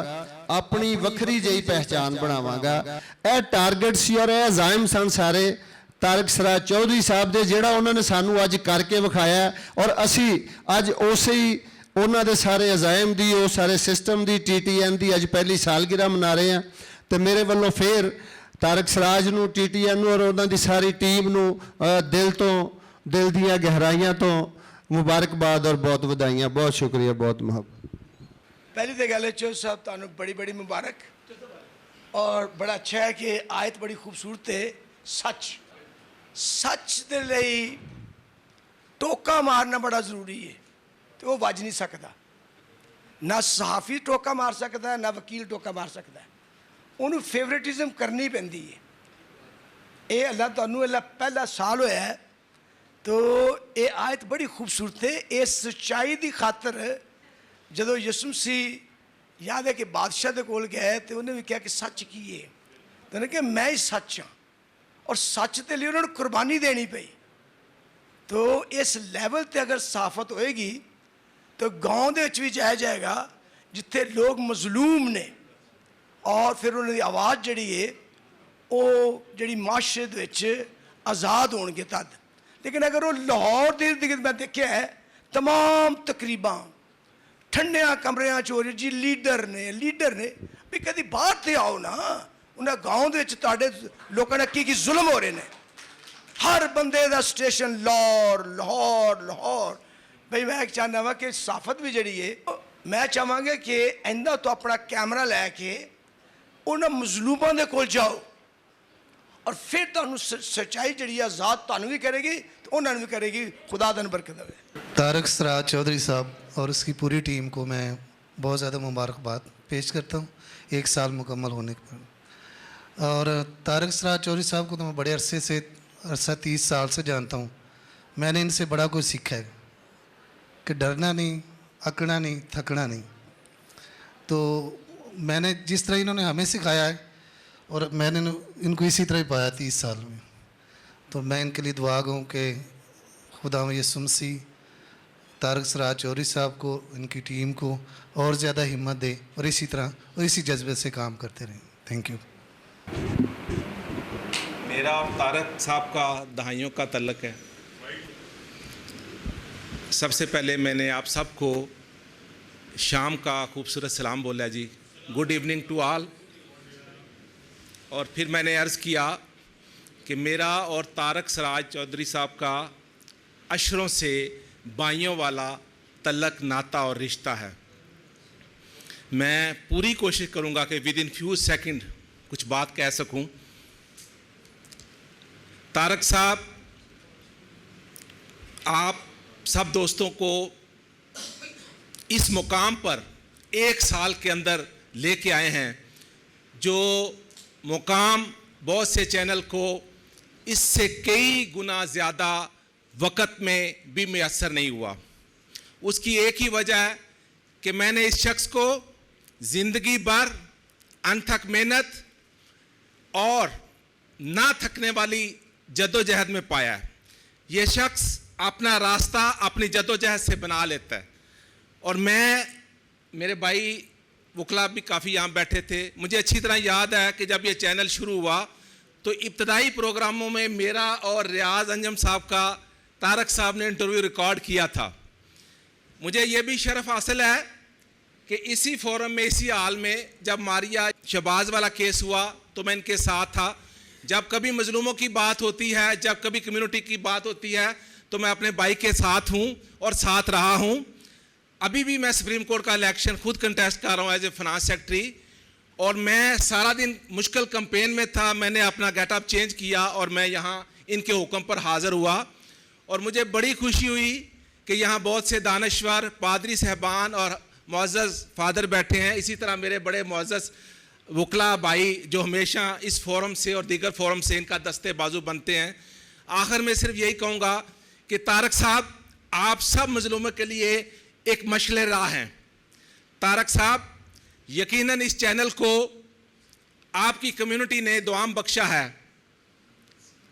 अपनी वखरी जही पहचान बनावांगा। यह टारगेट सी और यह अजाइम सन सारे तारक सराज चौधरी साहब दे, जिहड़ा उन्होंने सानू अज करके विखाया। और असी अज उसे ही उन्हों दे सारे अजाइम दी, उस सारे सिस्टम दी, TTN दी अज पहली सालगिरह मना रहे हैं। तो मेरे वालों फिर तारक सराज नूं, TTN नूं और उन्हों दी सारी टीम नूं दिल तो, दिल दीआं गहराइयां तो मुबारकबाद और बहुत वधाइयां। बहुत शुक्रिया, बहुत मुहब्बत। पहली तो गल चौधरी साहब तुहानूं बड़ी बड़ी मुबारक, और बड़ा अच्छा है कि आयत बड़ी खूबसूरत है। सच, सच दे लई टोका मारना बड़ा जरूरी है, तो वो वज नहीं सकता। ना सहाफ़ी टोका मार सकता है, ना वकील टोका मार सकता है, उन्होंने फेवरेटिज्म करनी पैंदी है। ये अल्लाह तुहानूं अल्लाह पहला साल होया है, तो ये आयत बड़ी खूबसूरत है। इस सच्चाई की खातर जदों यसु मसीह याद है कि बादशाह के कोल गए, तो उन्हें भी कहा कि सच की है, तो उन्हें कहा मैं ही सच हाँ, और सच के लिए उन्होंने कुर्बानी देनी पई। तो इस लैवल पर अगर साफत होएगी तो गाँव के भी जाया जाएगा जिथे लोग मजलूम ने, और फिर उन्होंने आवाज़ जड़ी है वो जी माशरे आज़ाद होणगे तद। लेकिन अगर वो लाहौर दे इर्द गिर्द मैं देखा है तमाम तकरीबां ਠੰਡਿਆਂ ਕਮਰਿਆਂ 'ਚ ਹੋ ਰਹੀ ਜੀ ਲੀਡਰ ਨੇ ਵੀ ਕਦੀ ਬਾਹਰ ਤੇ ਆਓ ਨਾ ਉਹਨਾਂ ਗਾਉਂ ਦੇ ਵਿੱਚ ਤੁਹਾਡੇ ਲੋਕਾਂ ਨਾਲ ਕੀ ਜ਼ੁਲਮ ਹੋ ਰਹੇ ਨੇ ਹਰ ਬੰਦੇ ਦਾ ਸਟੇਸ਼ਨ ਲਾਹੌਰ ਭਈ ਮੈਂ ਚਾਹੁੰਦਾ ਵਾਂ ਕਿ ਸਾਫਤ ਵੀ ਜਿਹੜੀ ਹੈ ਮੈਂ ਚਾਹਾਂਗਾ ਕਿ ਇੰਦਾ ਤੋਂ ਆਪਣਾ ਕੈਮਰਾ ਲੈ ਕੇ ਉਹਨਾਂ ਮਜ਼ਲੂਮਾਂ ਦੇ ਕੋਲ ਜਾਓ और फिर ਤੁਹਾਨੂੰ ਸੱਚਾਈ ਜਿਹੜੀ ਆ ਜ਼ਾਤ ਤੁਹਾਨੂੰ ਵੀ ਕਰੇਗੀ ਤੇ ਉਹਨਾਂ ਨੂੰ ਵੀ ਕਰੇਗੀ खुदा दिन बरकत देवे। तारक सराज चौधरी साहब और उसकी पूरी टीम को मैं बहुत ज़्यादा मुबारकबाद पेश करता हूँ 1 साल मुकम्मल होने के बाद। और तारक सराज चौधरी साहब को तो मैं बड़े अरसा 30 साल से जानता हूँ। मैंने इनसे बड़ा कुछ सीखा है कि डरना नहीं, अकड़ना नहीं, थकना नहीं। तो मैंने जिस तरह इन्होंने हमें सिखाया है और मैंने इनको इसी तरह ही पाया 30 साल में। तो मैं इनके लिए दुआ गूँ कि खुदा यसुम मसीह तारक सराज चौधरी साहब को, इनकी टीम को और ज़्यादा हिम्मत दे और इसी तरह और इसी जज्बे से काम करते रहें। Thank you. मेरा और तारक साहब का दहाइयों का तल्लक है। सबसे पहले मैंने आप सबको शाम का खूबसूरत सलाम बोला जी, गुड इवनिंग टू ऑल। और फिर मैंने अर्ज़ किया कि मेरा और तारक सराज चौधरी साहब का अशरों से भाइयों वाला तल्लक, नाता और रिश्ता है। मैं पूरी कोशिश करूंगा कि विद इन फ्यू सेकंड कुछ बात कह सकूं। तारक साहब, आप सब दोस्तों को इस मुकाम पर 1 साल के अंदर लेके आए हैं, जो मुकाम बहुत से चैनल को इससे कई गुना ज़्यादा वक़्त में भी मैसर नहीं हुआ। उसकी एक ही वजह है कि मैंने इस शख्स को ज़िंदगी भर अनथक मेहनत और ना थकने वाली जद्दोजहद में पाया है। ये शख्स अपना रास्ता अपनी जद्दोजहद से बना लेता है। और मेरे भाई वकला भी काफ़ी यहाँ बैठे थे। मुझे अच्छी तरह याद है कि जब ये चैनल शुरू हुआ तो इब्तदाई प्रोग्रामों में मेरा और रियाज अंजम साहब का तारक साहब ने इंटरव्यू रिकॉर्ड किया था। मुझे ये भी शर्फ हासिल है कि इसी फोरम में, इसी हाल में जब मारिया शहबाज वाला केस हुआ तो मैं इनके साथ था। जब कभी मजलूमों की बात होती है, जब कभी कम्युनिटी की बात होती है, तो मैं अपने भाई के साथ हूँ और साथ रहा हूँ। अभी भी मैं सुप्रीम कोर्ट का इलेक्शन खुद कंटेस्ट कर रहा हूँ एज ए फाइनेंस सेक्रेटरी, और मैं सारा दिन मुश्किल कैंपेन में था। मैंने अपना गेटअप चेंज किया और मैं यहाँ इनके हुक्म पर हाज़िर हुआ। और मुझे बड़ी खुशी हुई कि यहाँ बहुत से दानश्वर पादरी साहबान और मुअज़्ज़ज़ फादर बैठे हैं। इसी तरह मेरे बड़े मुअज़्ज़ज़ वकला भाई जो हमेशा इस फोरम से और दीगर फोरम से इनका दस्ते बाजू बनते हैं। आखिर में सिर्फ यही कहूँगा कि तारक साहब, आप सब मजलूमों के लिए एक मशले राह हैं। तारक साहब, यकीनन इस चैनल को आपकी कम्युनिटी ने दुआम बख्शा है,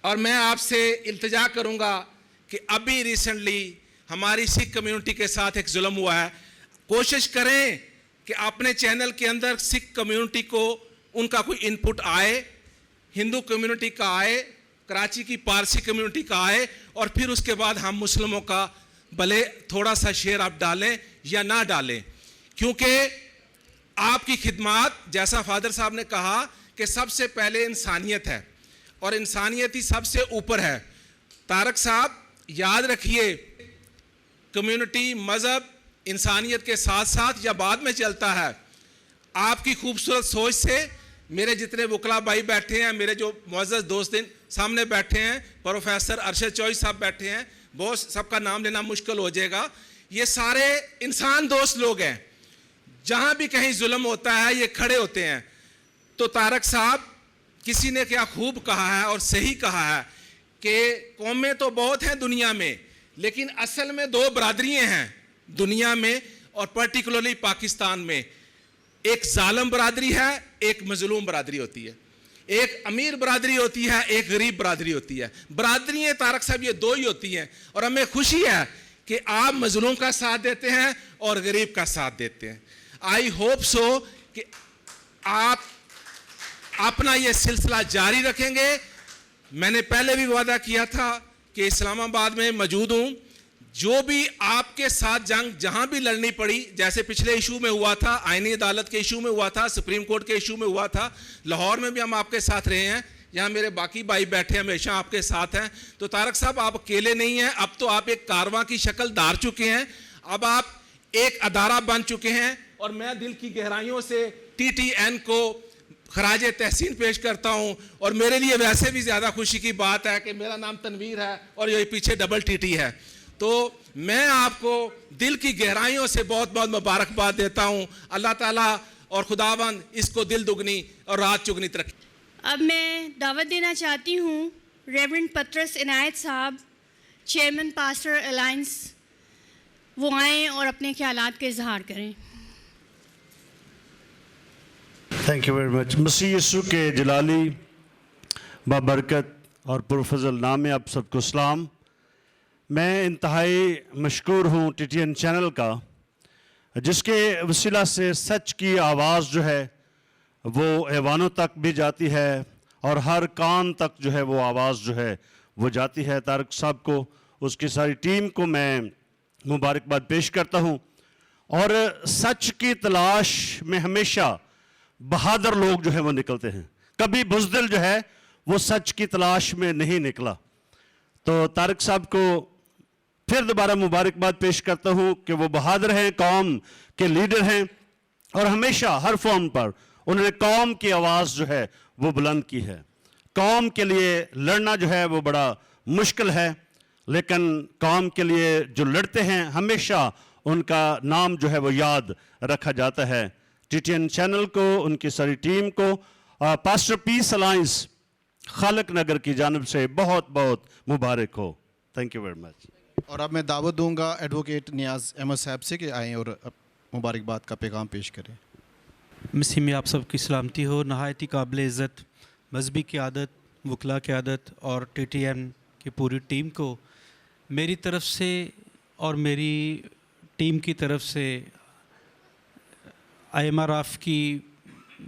और मैं आपसे इल्तिजा करूँगा कि अभी रिसेंटली हमारी सिख कम्युनिटी के साथ एक जुल्म हुआ है। कोशिश करें कि अपने चैनल के अंदर सिख कम्युनिटी को उनका कोई इनपुट आए, हिंदू कम्युनिटी का आए, कराची की पारसी कम्युनिटी का आए, और फिर उसके बाद हम मुस्लिमों का भले थोड़ा सा शेयर आप डालें या ना डालें। क्योंकि आपकी खिदमत, जैसा फादर साहब ने कहा कि सबसे पहले इंसानियत है और इंसानियत ही सबसे ऊपर है। तारक साहब, याद रखिए, कम्युनिटी, मज़हब इंसानियत के साथ साथ या बाद में चलता है। आपकी खूबसूरत सोच से मेरे जितने वकला भाई बैठे हैं, मेरे जो मुअज़्ज़ज़ दोस्त दिन सामने बैठे हैं, प्रोफेसर अरशद चौधरी साहब बैठे हैं, बहुत सबका नाम लेना मुश्किल हो जाएगा। ये सारे इंसान दोस्त लोग हैं। जहाँ भी कहीं जुल्म होता है ये खड़े होते हैं। तो तारक साहब, किसी ने क्या खूब कहा है और सही कहा है कि कौमें तो बहुत हैं दुनिया में, लेकिन असल में 2 बरादरियाँ हैं दुनिया में और पर्टिकुलरली पाकिस्तान में। एक जालिम बरादरी है, एक मजलूम बरादरी होती है। एक अमीर बरादरी होती है, एक गरीब बरादरी होती है। बरादरियाँ तारक साहब ये 2 ही होती हैं, और हमें खुशी है कि आप मजलूम का साथ देते हैं और गरीब का साथ देते हैं। आई होप सो कि आप अपना ये सिलसिला जारी रखेंगे। मैंने पहले भी वादा किया था कि इस्लामाबाद में मौजूद हूँ। जो भी आपके साथ जंग जहां भी लड़नी पड़ी, जैसे पिछले इशू में हुआ था, आईनी अदालत के इशू में हुआ था, सुप्रीम कोर्ट के इशू में हुआ था, लाहौर में भी हम आपके साथ रहे हैं, यहाँ मेरे बाकी भाई बैठे हमेशा आपके साथ हैं। तो तारक साहब आप अकेले नहीं हैं, अब तो आप एक कारवां की शक्ल धार चुके हैं, अब आप एक अदारा बन चुके हैं। और मैं दिल की गहराइयों से TTN को खराज तहसीन पेश करता हूं। और मेरे लिए वैसे भी ज़्यादा खुशी की बात है कि मेरा नाम तनवीर है और ये पीछे डबल TT है। तो मैं आपको दिल की गहराइयों से बहुत बहुत मुबारकबाद देता हूं। अल्लाह ताला और खुदावंद इसको दिल दुगनी और रात चुगनी तरक्की। अब मैं दावत देना चाहती हूँ रेवरेंड पतरस इनायत साहब, चेयरमैन पास्टर अलायंस, वो आएँ और अपने ख्यालात का इजहार करें। Thank you very much. Masih Yeshu के जलाली बाबरकत और पुरफजल नाम में आप सबको सलाम। मैं इंतहाई मशकूर हूँ TTN चैनल का, जिसके वसीला से सच की आवाज़ जो है वो ऐवानों तक भी जाती है और हर कान तक जो है वो आवाज़ जो है वो जाती है। तारक साहब को, उसकी सारी टीम को मैं मुबारकबाद पेश करता हूँ। और सच की तलाश में हमेशा बहादुर लोग जो है वो निकलते हैं, कभी बुज़दिल जो है वो सच की तलाश में नहीं निकला। तो तारक साहब को फिर दोबारा मुबारकबाद पेश करता हूँ कि वो बहादुर हैं, कौम के लीडर हैं और हमेशा हर फॉर्म पर उन्होंने कौम की आवाज़ जो है वो बुलंद की है। कौम के लिए लड़ना जो है वो बड़ा मुश्किल है, लेकिन कौम के लिए जो लड़ते हैं हमेशा उनका नाम जो है वो याद रखा जाता है। TTN चैनल को, उनकी सारी टीम को, पास्टर पीस अलायंस खालक नगर की जानिब से बहुत बहुत मुबारक हो। Thank you very much. और अब मैं दावत दूंगा एडवोकेट नियाज़ अहमद साहब से कि आएँ और मुबारकबाद का पैगाम पेश करें। मसीह में आप सबकी सलामती हो। नहायत ही काबिल इज़्ज़त मजहबी क़यादत, वकला क़यादत और TTN की पूरी टीम को मेरी तरफ़ से और मेरी टीम की तरफ़ से IMRF की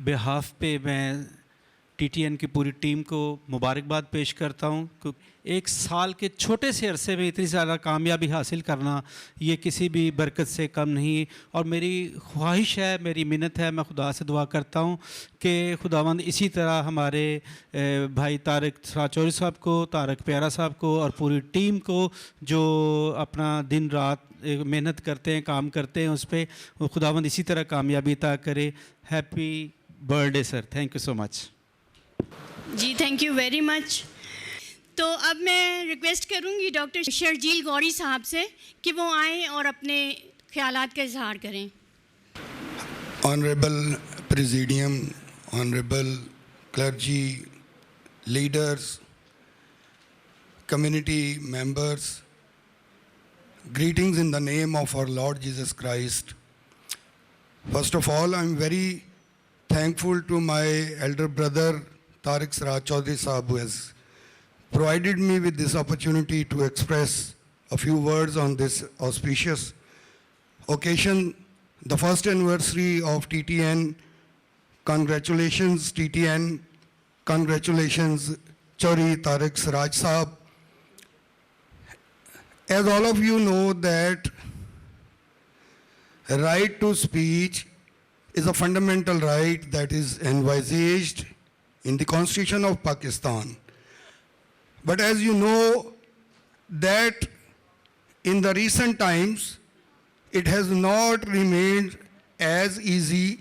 बिहाफ पे मैं TTN की पूरी टीम को मुबारकबाद पेश करता हूँ। एक साल के छोटे से अरसे में इतनी ज़्यादा कामयाबी हासिल करना ये किसी भी बरकत से कम नहीं। और मेरी ख्वाहिश है, मेरी मिन्नत है, मैं खुदा से दुआ करता हूँ कि खुदावंद इसी तरह हमारे भाई तारक चौधरी साहब को, तारक प्यारा साहब को और पूरी टीम को जो अपना दिन रात मेहनत करते हैं, काम करते हैं, उस पर खुदावंद इसी तरह कामयाबी अता करे। Happy birthday sir. Thank you so much. जी थैंक यू वेरी मच। तो अब मैं रिक्वेस्ट करूंगी डॉक्टर शर्जील गौरी साहब से कि वो आएँ और अपने ख्यालात का इजहार करें। Honourable presidium, honourable clergy, leaders, community members, greetings in the name of our Lord Jesus Christ. First of all, I'm very thankful to my elder brother Tariq Siraj Chaudhry Sahab, who has provided me with this opportunity to express a few words on this auspicious occasion, the first anniversary of TTN. Congratulations TTN, congratulations Chaudhry Tariq Siraj Sahab. As all of you know that right to speech is a fundamental right that is envisaged in the Constitution of Pakistan. But as you know that in the recent times, it has not remained as easy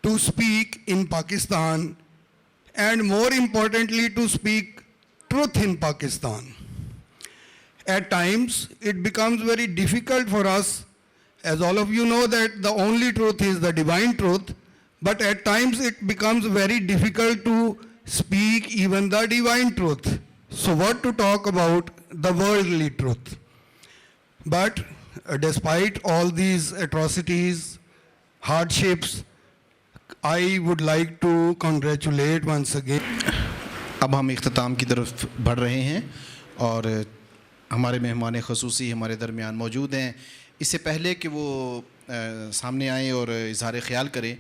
to speak in Pakistan, and more importantly to speak truth in Pakistan. At times, it becomes very difficult for us, as all of you know that the only truth is the divine truth, but at times it becomes very difficult to speak even the divine truth. So what to talk about the worldly truth? But despite all these atrocities, hardships, I would like to congratulate once again. अब हम इख्तिताम की तरफ बढ़ रहे हैं और हमारे मेहमान ख़ुसूसी हमारे दरमियान मौजूद हैं। इससे पहले कि वो सामने आएँ और इज़हार ख़याल करें,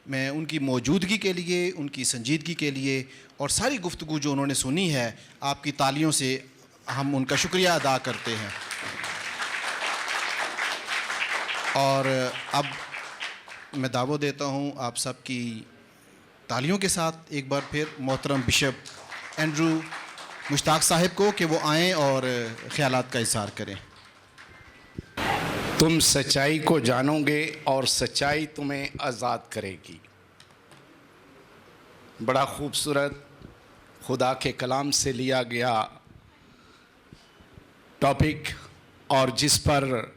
मैं उनकी मौजूदगी के लिए, उनकी संजीदगी के लिए और सारी गुफ्तगू जो उन्होंने सुनी है, आपकी तालियों से हम उनका शुक्रिया अदा करते हैं। और अब मैं दावत देता हूँ आप सबकी तालियों के साथ एक बार फिर मोहतरम बिशप एंड्रू मुश्ताक साहिब को कि वो आएँ और ख्यालात का इज़हार करें। तुम सच्चाई को जानोगे और सच्चाई तुम्हें आज़ाद करेगी। बड़ा खूबसूरत खुदा के कलाम से लिया गया टॉपिक और जिस पर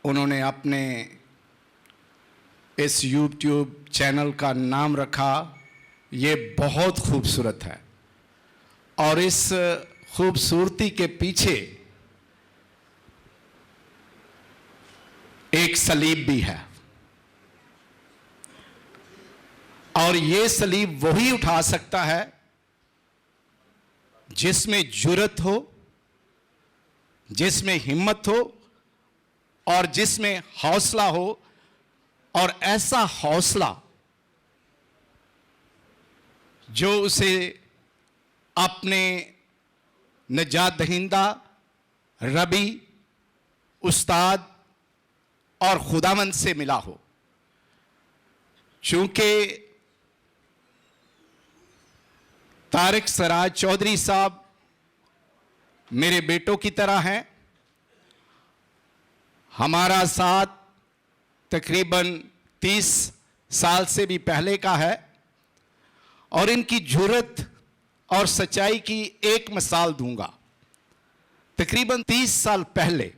उन्होंने अपने इस यूट्यूब चैनल का नाम रखा, ये बहुत खूबसूरत है और इस खूबसूरती के पीछे एक सलीब भी है और ये सलीब वही उठा सकता है जिसमें जुर्रत हो, जिसमें हिम्मत हो और जिसमें हौसला हो, और ऐसा हौसला जो उसे अपने निजात दहिंदा रबी, उस्ताद और खुदावंद से मिला हो। चूंकि तारिक सराज चौधरी साहब मेरे बेटों की तरह हैं, हमारा साथ तकरीबन 30 साल से भी पहले का है और इनकी जुर्रत और सच्चाई की एक मिसाल दूंगा। तकरीबन 30 साल पहले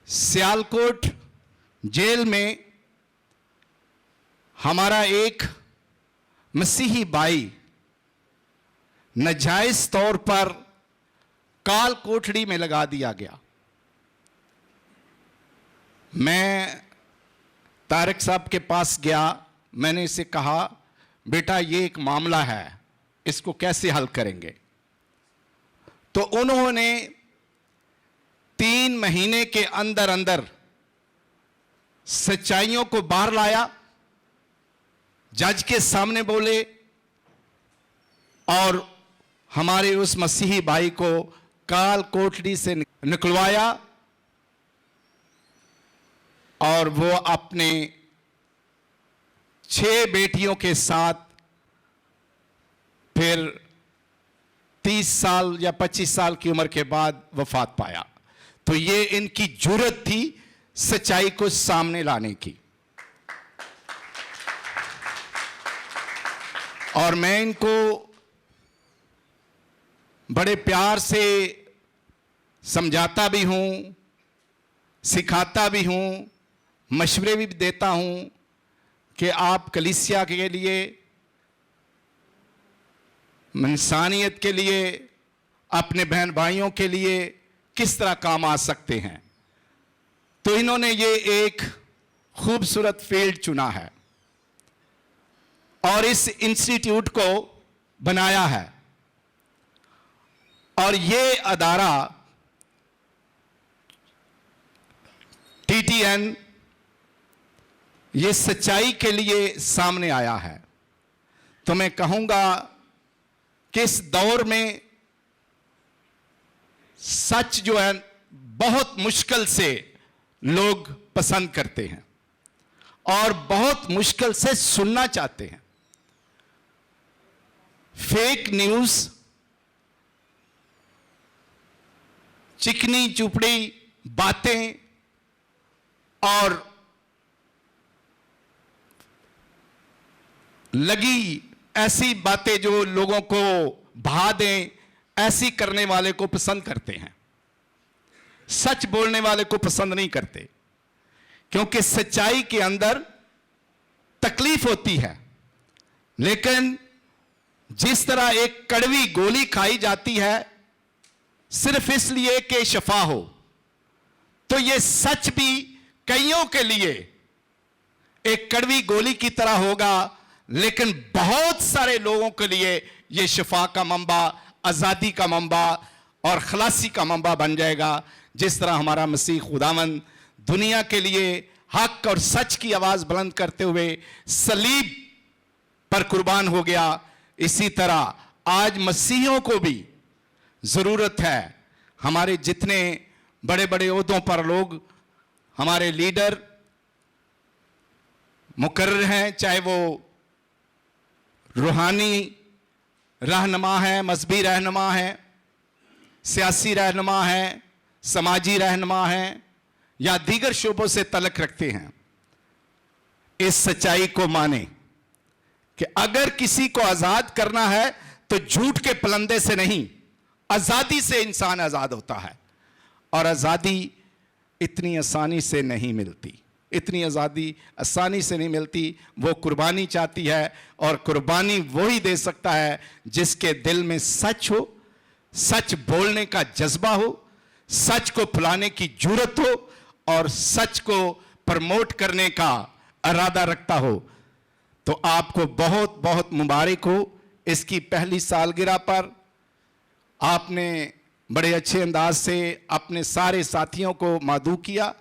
सियालकोट जेल में हमारा एक मसीही भाई नाजायज तौर पर काल कोठड़ी में लगा दिया गया। मैं तारिक साहब के पास गया, मैंने इसे कहा बेटा ये एक मामला है, इसको कैसे हल करेंगे। तो उन्होंने 3 महीने के अंदर अंदर सच्चाइयों को बाहर लाया, जज के सामने बोले और हमारे उस मसीही भाई को काल कोठड़ी से निकलवाया और वो अपने 6 बेटियों के साथ फिर 30 साल या 25 साल की उम्र के बाद वफात पाया। तो ये इनकी जुर्रत थी सच्चाई को सामने लाने की। और मैं इनको बड़े प्यार से समझाता भी हूं, सिखाता भी हूं, मशवरे भी देता हूं कि आप कलीसिया के लिए, इंसानियत के लिए, अपने बहन भाइयों के लिए किस तरह काम आ सकते हैं। तो इन्होंने ये एक खूबसूरत फील्ड चुना है और इस इंस्टीट्यूट को बनाया है और ये अदारा TTN ये सच्चाई के लिए सामने आया है। तो मैं कहूंगा कि इस दौर में सच जो है बहुत मुश्किल से लोग पसंद करते हैं और बहुत मुश्किल से सुनना चाहते हैं। फेक न्यूज़, चिकनी चुपड़ी बातें और लगी ऐसी बातें जो लोगों को भा दें, ऐसी करने वाले को पसंद करते हैं, सच बोलने वाले को पसंद नहीं करते, क्योंकि सच्चाई के अंदर तकलीफ होती है। लेकिन जिस तरह एक कड़वी गोली खाई जाती है सिर्फ इसलिए कि शफा हो, तो ये सच भी कईयों के लिए एक कड़वी गोली की तरह होगा, लेकिन बहुत सारे लोगों के लिए ये शफा का मंबा, आज़ादी का मंबा और खलासी का मंबा बन जाएगा। जिस तरह हमारा मसीह खुदावंद दुनिया के लिए हक और सच की आवाज़ बुलंद करते हुए सलीब पर कुर्बान हो गया, इसी तरह आज मसीहियों को भी ज़रूरत है, हमारे जितने बड़े बड़े ओहदों पर लोग हमारे लीडर मुकर्रर हैं, चाहे वो रूहानी रहनुमा हैं, मजहबी रहनुमा हैं, सियासी रहनुमा हैं, समाजी रहनुमा हैं या दीगर शोबों से तल्लुक़ रखते हैं, इस सच्चाई को माने कि अगर किसी को आज़ाद करना है तो झूठ के पलंदे से नहीं, आज़ादी से इंसान आज़ाद होता है। और आज़ादी इतनी आसानी से नहीं मिलती, इतनी आज़ादी आसानी से नहीं मिलती। वो कुर्बानी चाहती है और कुर्बानी वही दे सकता है जिसके दिल में सच हो, सच बोलने का जज्बा हो, सच को फैलाने की जुर्रत हो और सच को प्रमोट करने का इरादा रखता हो। तो आपको बहुत बहुत मुबारक हो इसकी पहली सालगिरह पर। आपने बड़े अच्छे अंदाज से अपने सारे साथियों को मदऊ किया,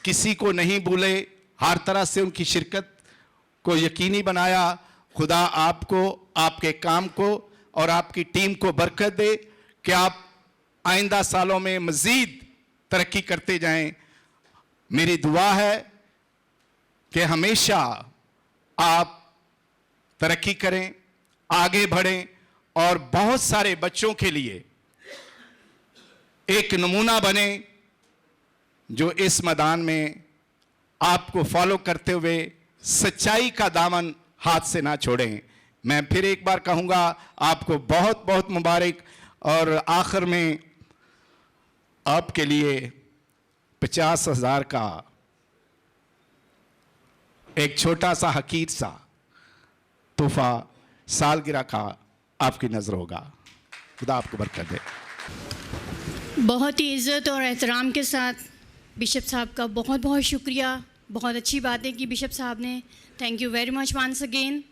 किसी को नहीं भूले, हर तरह से उनकी शिरकत को यकीनी बनाया। खुदा आपको, आपके काम को और आपकी टीम को बरकत दे कि आप आइंदा सालों में मज़ीद तरक्की करते जाएं। मेरी दुआ है कि हमेशा आप तरक्की करें, आगे बढ़ें और बहुत सारे बच्चों के लिए एक नमूना बने जो इस मैदान में आपको फॉलो करते हुए सच्चाई का दामन हाथ से ना छोड़ें। मैं फिर एक बार कहूँगा आपको बहुत बहुत मुबारक। और आखिर में आपके लिए 50,000 का एक छोटा सा हकीर सा तोहफा सालगिरह का आपकी नज़र होगा। खुदा आपको बरकत दे। बहुत ही इज़्ज़त और एहतराम के साथ बिशप साहब का बहुत बहुत शुक्रिया। बहुत अच्छी बातें की बिशप साहब ने। Thank you very much once again.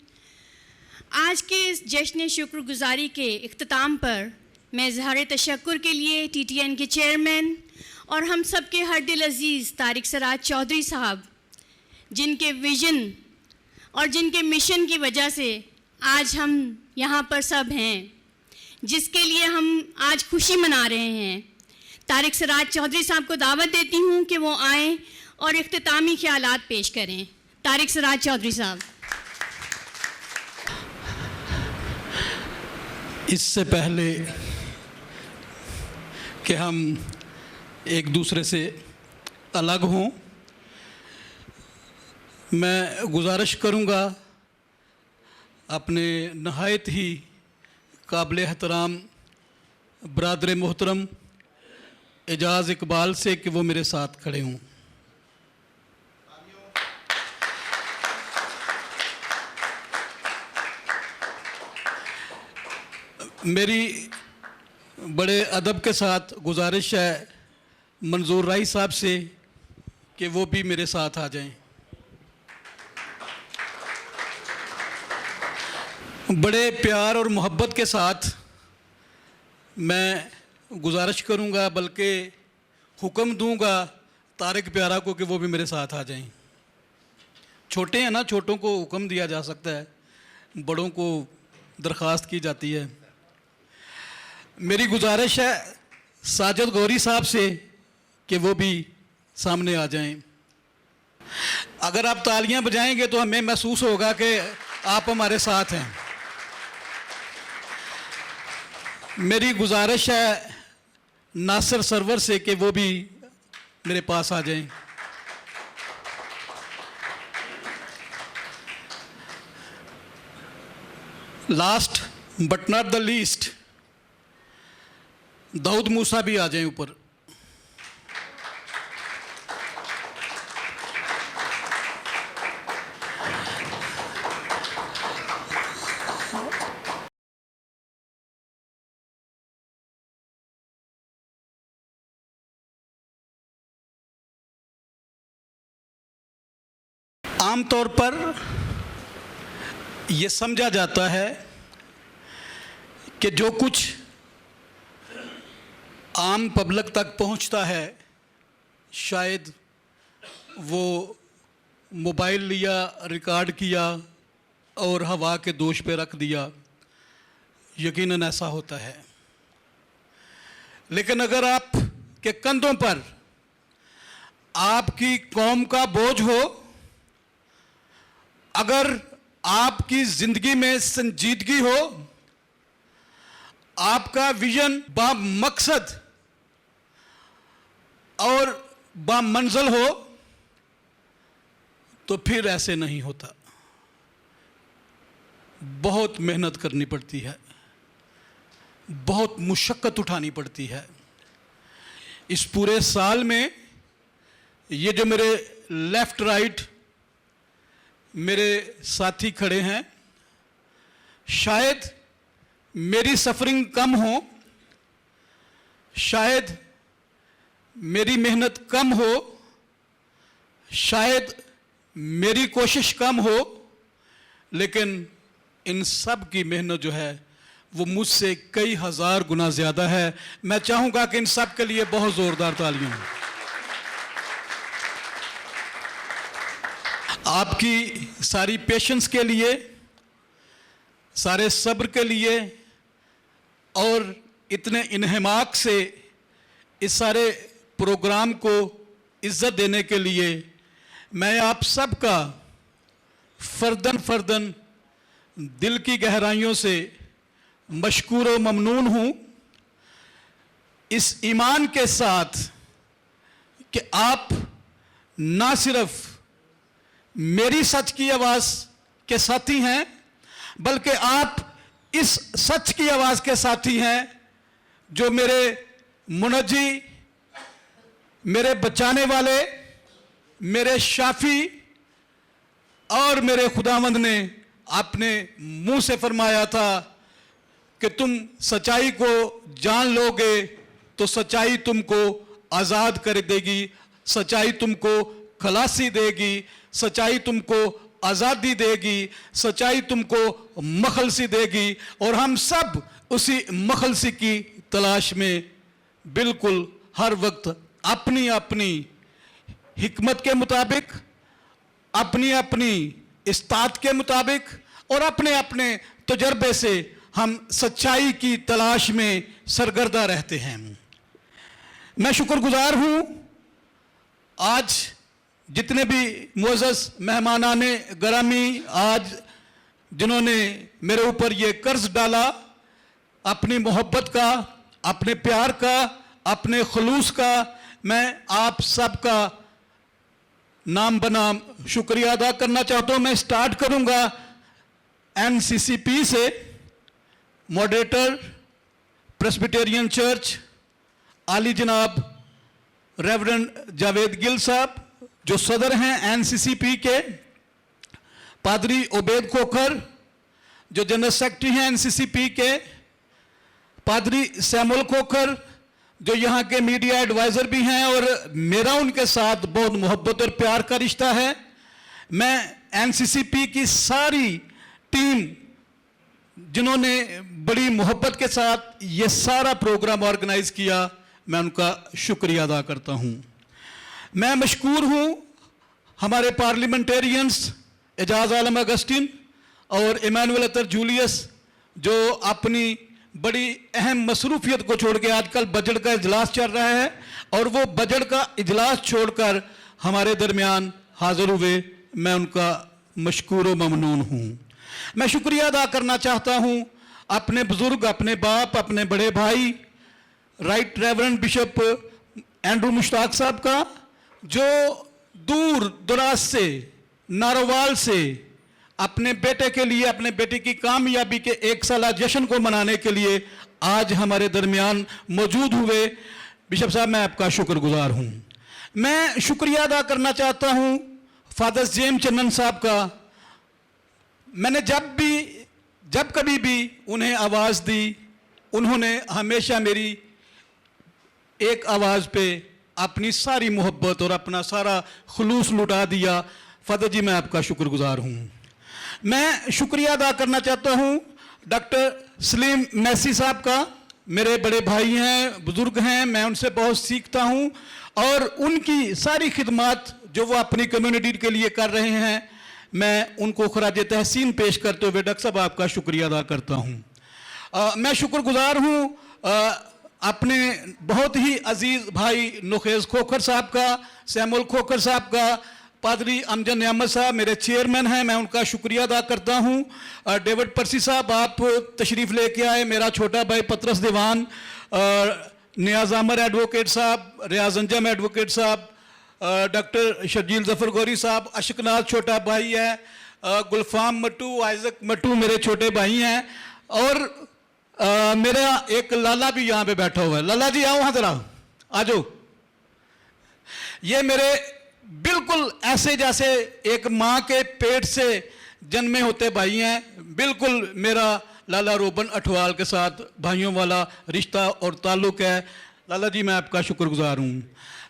आज के इस जश्न शुक्रगुजारी के इख्तिताम पर मैं इज़हार तशक्कुर के लिए TTN के चेयरमैन और हम सब के हर दिल अज़ीज़ तारिक सराज चौधरी साहब, जिनके विज़न और जिनके मिशन की वजह से आज हम यहाँ पर सब हैं, जिसके लिए हम आज खुशी मना रहे हैं, तारिक सराज चौधरी साहब को दावत देती हूँ कि वो आएँ और इख्तितामी ख्यालात पेश करें। तारिक सराज चौधरी साहब। इससे पहले कि हम एक दूसरे से अलग हों, मैं गुजारिश करूँगा अपने नहायत ही काबिल एहतराम बरादर मोहतरम एजाज़ इकबाल से कि वो मेरे साथ खड़े हों। मेरी बड़े अदब के साथ गुजारिश है मंजूर राई साहब से कि वो भी मेरे साथ आ जाएं। बड़े प्यार और मोहब्बत के साथ मैं गुजारिश करूंगा, बल्कि हुक्म दूंगा तारिक प्यारा को कि वो भी मेरे साथ आ जाएं। छोटे हैं ना, छोटों को हुक्म दिया जा सकता है, बड़ों को दरख्वास्त की जाती है। मेरी गुजारिश है साजिद गौरी साहब से कि वो भी सामने आ जाएं। अगर आप तालियां बजाएंगे तो हमें महसूस होगा कि आप हमारे साथ हैं। मेरी गुजारिश है नासिर सरवर से कि वो भी मेरे पास आ जाएं। Last but not the least Daud Musa भी आ जाएं ऊपर। आमतौर पर यह समझा जाता है कि जो कुछ आम पब्लिक तक पहुंचता है शायद वो मोबाइल लिया, रिकॉर्ड किया और हवा के दोष पे रख दिया। यकीनन ऐसा होता है। लेकिन अगर आप के कंधों पर आपकी कौम का बोझ हो, अगर आपकी जिंदगी में संजीदगी हो, आपका विजन बा मकसद और बा मंजिल हो, तो फिर ऐसे नहीं होता। बहुत मेहनत करनी पड़ती है, बहुत मुशक्कत उठानी पड़ती है। इस पूरे साल में ये जो मेरे लेफ्ट राइट मेरे साथी खड़े हैं, शायद मेरी सफरिंग कम हो, शायद मेरी मेहनत कम हो, शायद मेरी कोशिश कम हो, लेकिन इन सब की मेहनत जो है वो मुझसे कई हजार गुना ज़्यादा है। मैं चाहूँगा कि इन सब के लिए बहुत ज़ोरदार तालियां। आपकी सारी पेशेंस के लिए, सारे सब्र के लिए और इतने इन्हमाक से इस सारे प्रोग्राम को इज्जत देने के लिए मैं आप सबका फर्दन फर्दन दिल की गहराइयों से मशकूर व ममनून हूँ, इस ईमान के साथ कि आप ना सिर्फ मेरी सच की आवाज़ के साथी हैं, बल्कि आप इस सच की आवाज़ के साथी हैं जो मेरे मुनज्जी, मेरे बचाने वाले, मेरे शाफी और मेरे खुदावंद ने अपने मुंह से फरमाया था कि तुम सच्चाई को जान लोगे तो सच्चाई तुमको आज़ाद कर देगी, सच्चाई तुमको खलासी देगी, सच्चाई तुमको आज़ादी देगी, सच्चाई तुमको मखलसी देगी। और हम सब उसी मखलसी की तलाश में बिल्कुल हर वक्त अपनी अपनी हिकमत के मुताबिक, अपनी अपनी इस्तात के मुताबिक और अपने अपने तजर्बे से हम सच्चाई की तलाश में सरगर्दा रहते हैं। मैं शुक्रगुजार हूँ आज जितने भी मुअज़्ज़ज़ मेहमानाने गरामी आज जिन्होंने मेरे ऊपर ये कर्ज डाला, अपनी मोहब्बत का, अपने प्यार का, अपने खुलूस का, मैं आप सबका नाम बनाम शुक्रिया अदा करना चाहता हूँ। मैं स्टार्ट करूँगा NCCP से। मॉडरेटर प्रेस्बिटेरियन चर्च आली जनाब रेवरेंड जावेद गिल साहब जो सदर हैं NCCP के, पादरी उबैद खोखर जो जनरल सेक्रेटरी हैं NCCP के, पादरी सैमुअल खोखर जो यहाँ के मीडिया एडवाइज़र भी हैं और मेरा उनके साथ बहुत मोहब्बत और प्यार का रिश्ता है। मैं NCCP की सारी टीम जिन्होंने बड़ी मोहब्बत के साथ ये सारा प्रोग्राम ऑर्गेनाइज किया, मैं उनका शुक्रिया अदा करता हूँ। मैं मशकूर हूँ हमारे पार्लियामेंटेरियंस एजाज आलम अगस्टिन और इमानुएल अतर जूलियस जो अपनी बड़ी अहम मसरूफियत को छोड़ के आजकल बजट का इजलास चल रहा है और वो बजट का इजलास छोड़कर हमारे दरमियान हाजिर हुए। मैं उनका मशकूर व ममनून हूँ। मैं शुक्रिया अदा करना चाहता हूँ अपने बुजुर्ग, अपने बाप, अपने बड़े भाई right reverend bishop Andrew Mushtaq साहब का जो दूर दराज से, नारोवाल से अपने बेटे के लिए, अपने बेटे की कामयाबी के 1 साला जश्न को मनाने के लिए आज हमारे दरमियान मौजूद हुए। बिशप साहब मैं आपका शुक्रगुजार हूँ। मैं शुक्रिया अदा करना चाहता हूँ फादर जेम्स चन्नन साहब का। मैंने जब कभी भी उन्हें आवाज़ दी, उन्होंने हमेशा मेरी एक आवाज़ पे अपनी सारी मोहब्बत और अपना सारा खुलूस लुटा दिया। फादर जी मैं आपका शुक्रगुजार हूँ। मैं शुक्रिया अदा करना चाहता हूँ डॉक्टर सलीम मैसी साहब का। मेरे बड़े भाई हैं, बुज़ुर्ग हैं, मैं उनसे बहुत सीखता हूँ और उनकी सारी खिदमत जो वो अपनी कम्युनिटी के लिए कर रहे हैं, मैं उनको खराज तहसीन पेश करते हुए डॉक्टर साहब आपका शुक्रिया अदा करता हूँ। मैं शुक्रगुजार हूँ अपने बहुत ही अजीज़ भाई नुखेज़ खोखर साहब का, सैमुअल खोखर साहब का, पादरी अमजद नियामत साहब मेरे चेयरमैन हैं, मैं उनका शुक्रिया अदा करता हूँ। डेविड परसी साहब आप तशरीफ़ लेके आए, मेरा छोटा भाई पतरस दीवान, नियाज आमर एडवोकेट साहब, रियाज अंजम एडवोकेट साहब, डॉक्टर शर्जील जफ़र गौरी साहब, अशकनाज छोटा भाई है, गुलफाम मट्टू, आइजक मट्टू मेरे छोटे भाई हैं, और मेरा एक लाला भी यहाँ पे बैठा हुआ है। लाला जी आओ, हाँ जरा आ जाओ। ये मेरे बिल्कुल ऐसे जैसे एक माँ के पेट से जन्मे होते भाई हैं, बिल्कुल मेरा लाला रोबन अठवाल के साथ भाइयों वाला रिश्ता और ताल्लुक़ है। लाला जी मैं आपका शुक्रगुजार हूँ।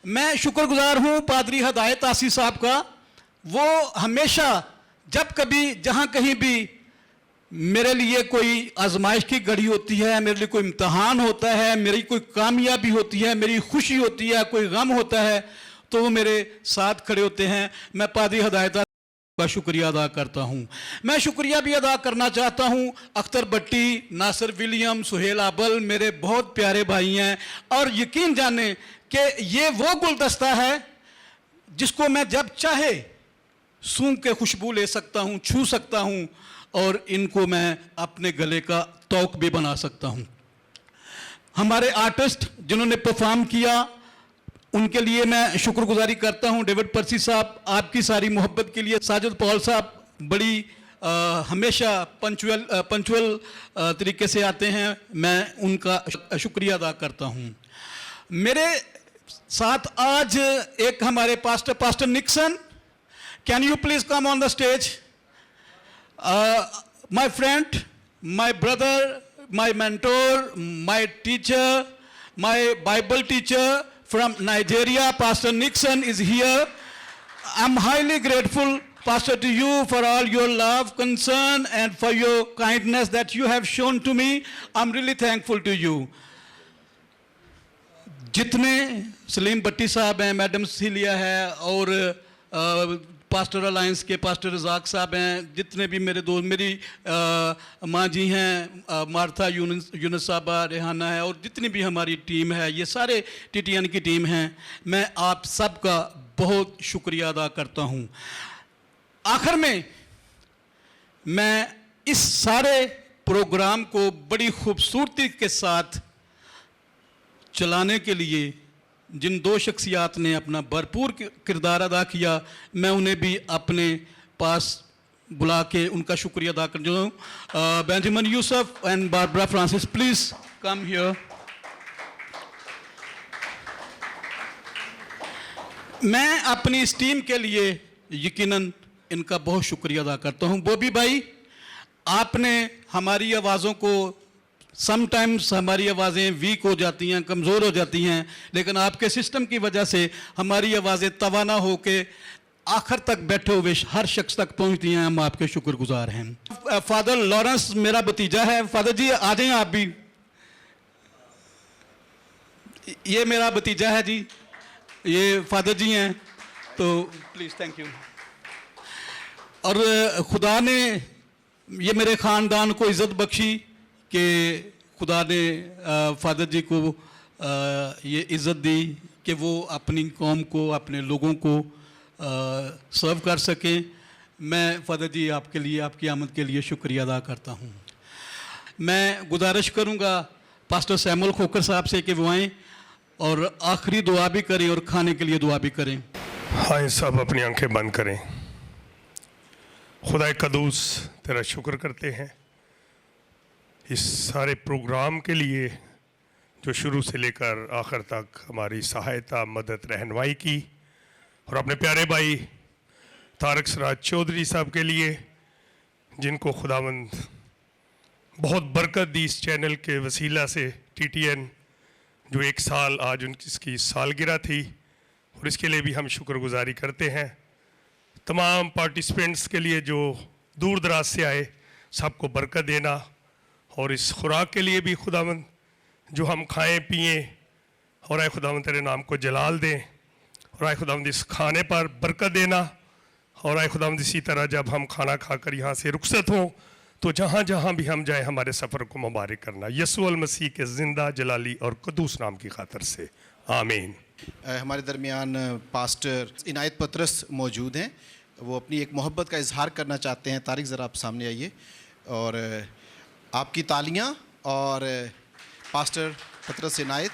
मैं शुक्रगुजार हूँ पादरी हदायत आसी साहब का। वो हमेशा जब कभी जहाँ कहीं भी मेरे लिए कोई आजमाइश की घड़ी होती है, मेरे लिए कोई इम्तहान होता है, मेरी कोई कामयाबी होती है, मेरी खुशी होती है, कोई गम होता है, तो वो मेरे साथ खड़े होते हैं। मैं पादरी हदायत का शुक्रिया अदा करता हूँ। मैं शुक्रिया भी अदा करना चाहता हूँ अख्तर भट्टी, नासिर विलियम, सुहेल आबल, मेरे बहुत प्यारे भाई हैं। और यकीन जाने कि ये वो गुलदस्ता है जिसको मैं जब चाहे सूंघ के खुशबू ले सकता हूँ, छू सकता हूँ, और इनको मैं अपने गले का तौक भी बना सकता हूँ। हमारे आर्टिस्ट जिन्होंने परफॉर्म किया उनके लिए मैं शुक्रगुजारी करता हूँ। डेविड परसी साहब आपकी सारी मोहब्बत के लिए, साजिद पॉल साहब बड़ी हमेशा पंचुअल तरीके से आते हैं, मैं उनका शुक्रिया अदा करता हूँ। मेरे साथ आज एक हमारे pastor Nixon, can you please come on the stage? My friend, my brother, my mentor, my teacher, my Bible teacher from Nigeria, Pastor Nixon is here. I'm highly grateful, Pastor, to you for all your love, concern, and for your kindness that you have shown to me. I'm really thankful to you. जितने सलीम भट्टी साहब हैं, मैडम सिलिया है, और पास्टर अलायंस के पास्टर रजाक साहब हैं, जितने भी मेरे दोस्त, मेरी माँ जी हैं, मार्था यूनुस साहबा, रेहाना है, और जितनी भी हमारी टीम है, ये सारे टीटीएन की टीम हैं, मैं आप सबका बहुत शुक्रिया अदा करता हूँ। आखिर में मैं इस सारे प्रोग्राम को बड़ी खूबसूरती के साथ चलाने के लिए जिन दो शख्सियात ने अपना भरपूर किरदार अदा किया, मैं उन्हें भी अपने पास बुला के उनका शुक्रिया अदा करता हूँ। Benjamin Yusuf and Barbara Francis, please come here. मैं अपनी इस टीम के लिए यकीनन इनका बहुत शुक्रिया अदा करता हूँ। बॉबी भाई, आपने हमारी आवाज़ों को, समटाइम्स हमारी आवाज़ें वीक हो जाती हैं, कमज़ोर हो जाती हैं, लेकिन आपके सिस्टम की वजह से हमारी आवाज़ें तवाना हो के आखिर तक बैठे हुए हर शख्स तक पहुंचती हैं। हम आपके शुक्रगुजार हैं। फादर लॉरेंस मेरा भतीजा है। फादर जी आ जाएं आप भी। ये मेरा भतीजा है जी, ये फादर जी हैं, तो प्लीज़ थैंक यू। और खुदा ने ये मेरे ख़ानदान को इज़्ज़त बख्शी कि खुदा ने फादर जी को ये इज़्ज़त दी कि वो अपनी कौम को, अपने लोगों को सर्व कर सकें। मैं फादर जी आपके लिए, आपकी आमद के लिए शुक्रिया अदा करता हूँ। मैं गुजारिश करूँगा पास्टर सैमुअल खोखर साहब से कि वो आएँ और आखिरी दुआ भी करें और खाने के लिए दुआ भी करें। हाँ, सब अपनी आंखें बंद करें। खुदा कदूस तेरा शुक्र करते हैं इस सारे प्रोग्राम के लिए जो शुरू से लेकर आखिर तक हमारी सहायता, मदद, रहनुमाई की, और अपने प्यारे भाई तारक सराज चौधरी साहब के लिए जिनको खुदावंद बहुत बरकत दी इस चैनल के वसीला से। टीटीएन जो 1 साल आज उनकी सालगिरह थी, और इसके लिए भी हम शुक्रगुजारी करते हैं। तमाम पार्टिसिपेंट्स के लिए जो दूर दराज से आए, सबको बरकत देना, और इस खुराक के लिए भी खुदावंद जो हम खाएं पिएं, और आए खुदावंद तेरे नाम को जलाल दें, और आए खुदावंद इस खाने पर बरकत देना, और आए खुदावंद इसी तरह जब हम खाना खाकर यहाँ से रुखसत हों तो जहाँ जहाँ भी हम जाए हमारे सफ़र को मुबारक करना, यसू अल मसीह के ज़िंदा जलाली और कुदूस नाम की खातिर से, आमीन। हमारे दरमियान पास्टर इनायत पतरस मौजूद हैं, वो अपनी एक मोहब्बत का इजहार करना चाहते हैं। तारिक ज़रा आप सामने आइए और आपकी तालियां और पास्टर पतरस इनायत।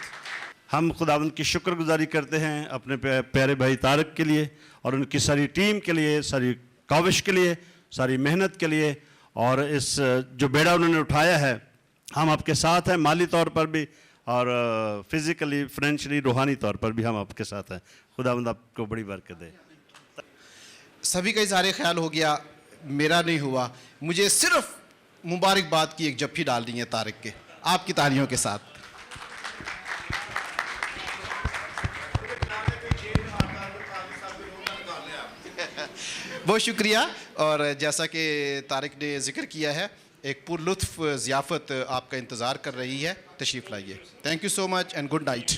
हम खुदावंद की शुक्रगुजारी करते हैं अपने प्यारे भाई तारक के लिए और उनकी सारी टीम के लिए, सारी काविश के लिए, सारी मेहनत के लिए, और इस जो बेड़ा उन्होंने उठाया है, हम आपके साथ हैं माली तौर पर भी और फिज़िकली, फाइनेंशियली, रूहानी तौर पर भी हम आपके साथ हैं। खुदावंद आपको बड़ी बरकत दे। सभी का इजहार ख्याल हो गया, मेरा नहीं हुआ। मुझे सिर्फ मुबारकबाद की एक जफ्फी डालनी है तारिक के, आपकी तालियों के साथ। बहुत शुक्रिया। और जैसा कि तारिक ने जिक्र किया है, एक पुरलुत्फ ज़ियाफ़त आपका इंतज़ार कर रही है, तशरीफ़ लाइए। Thank you so much and good night.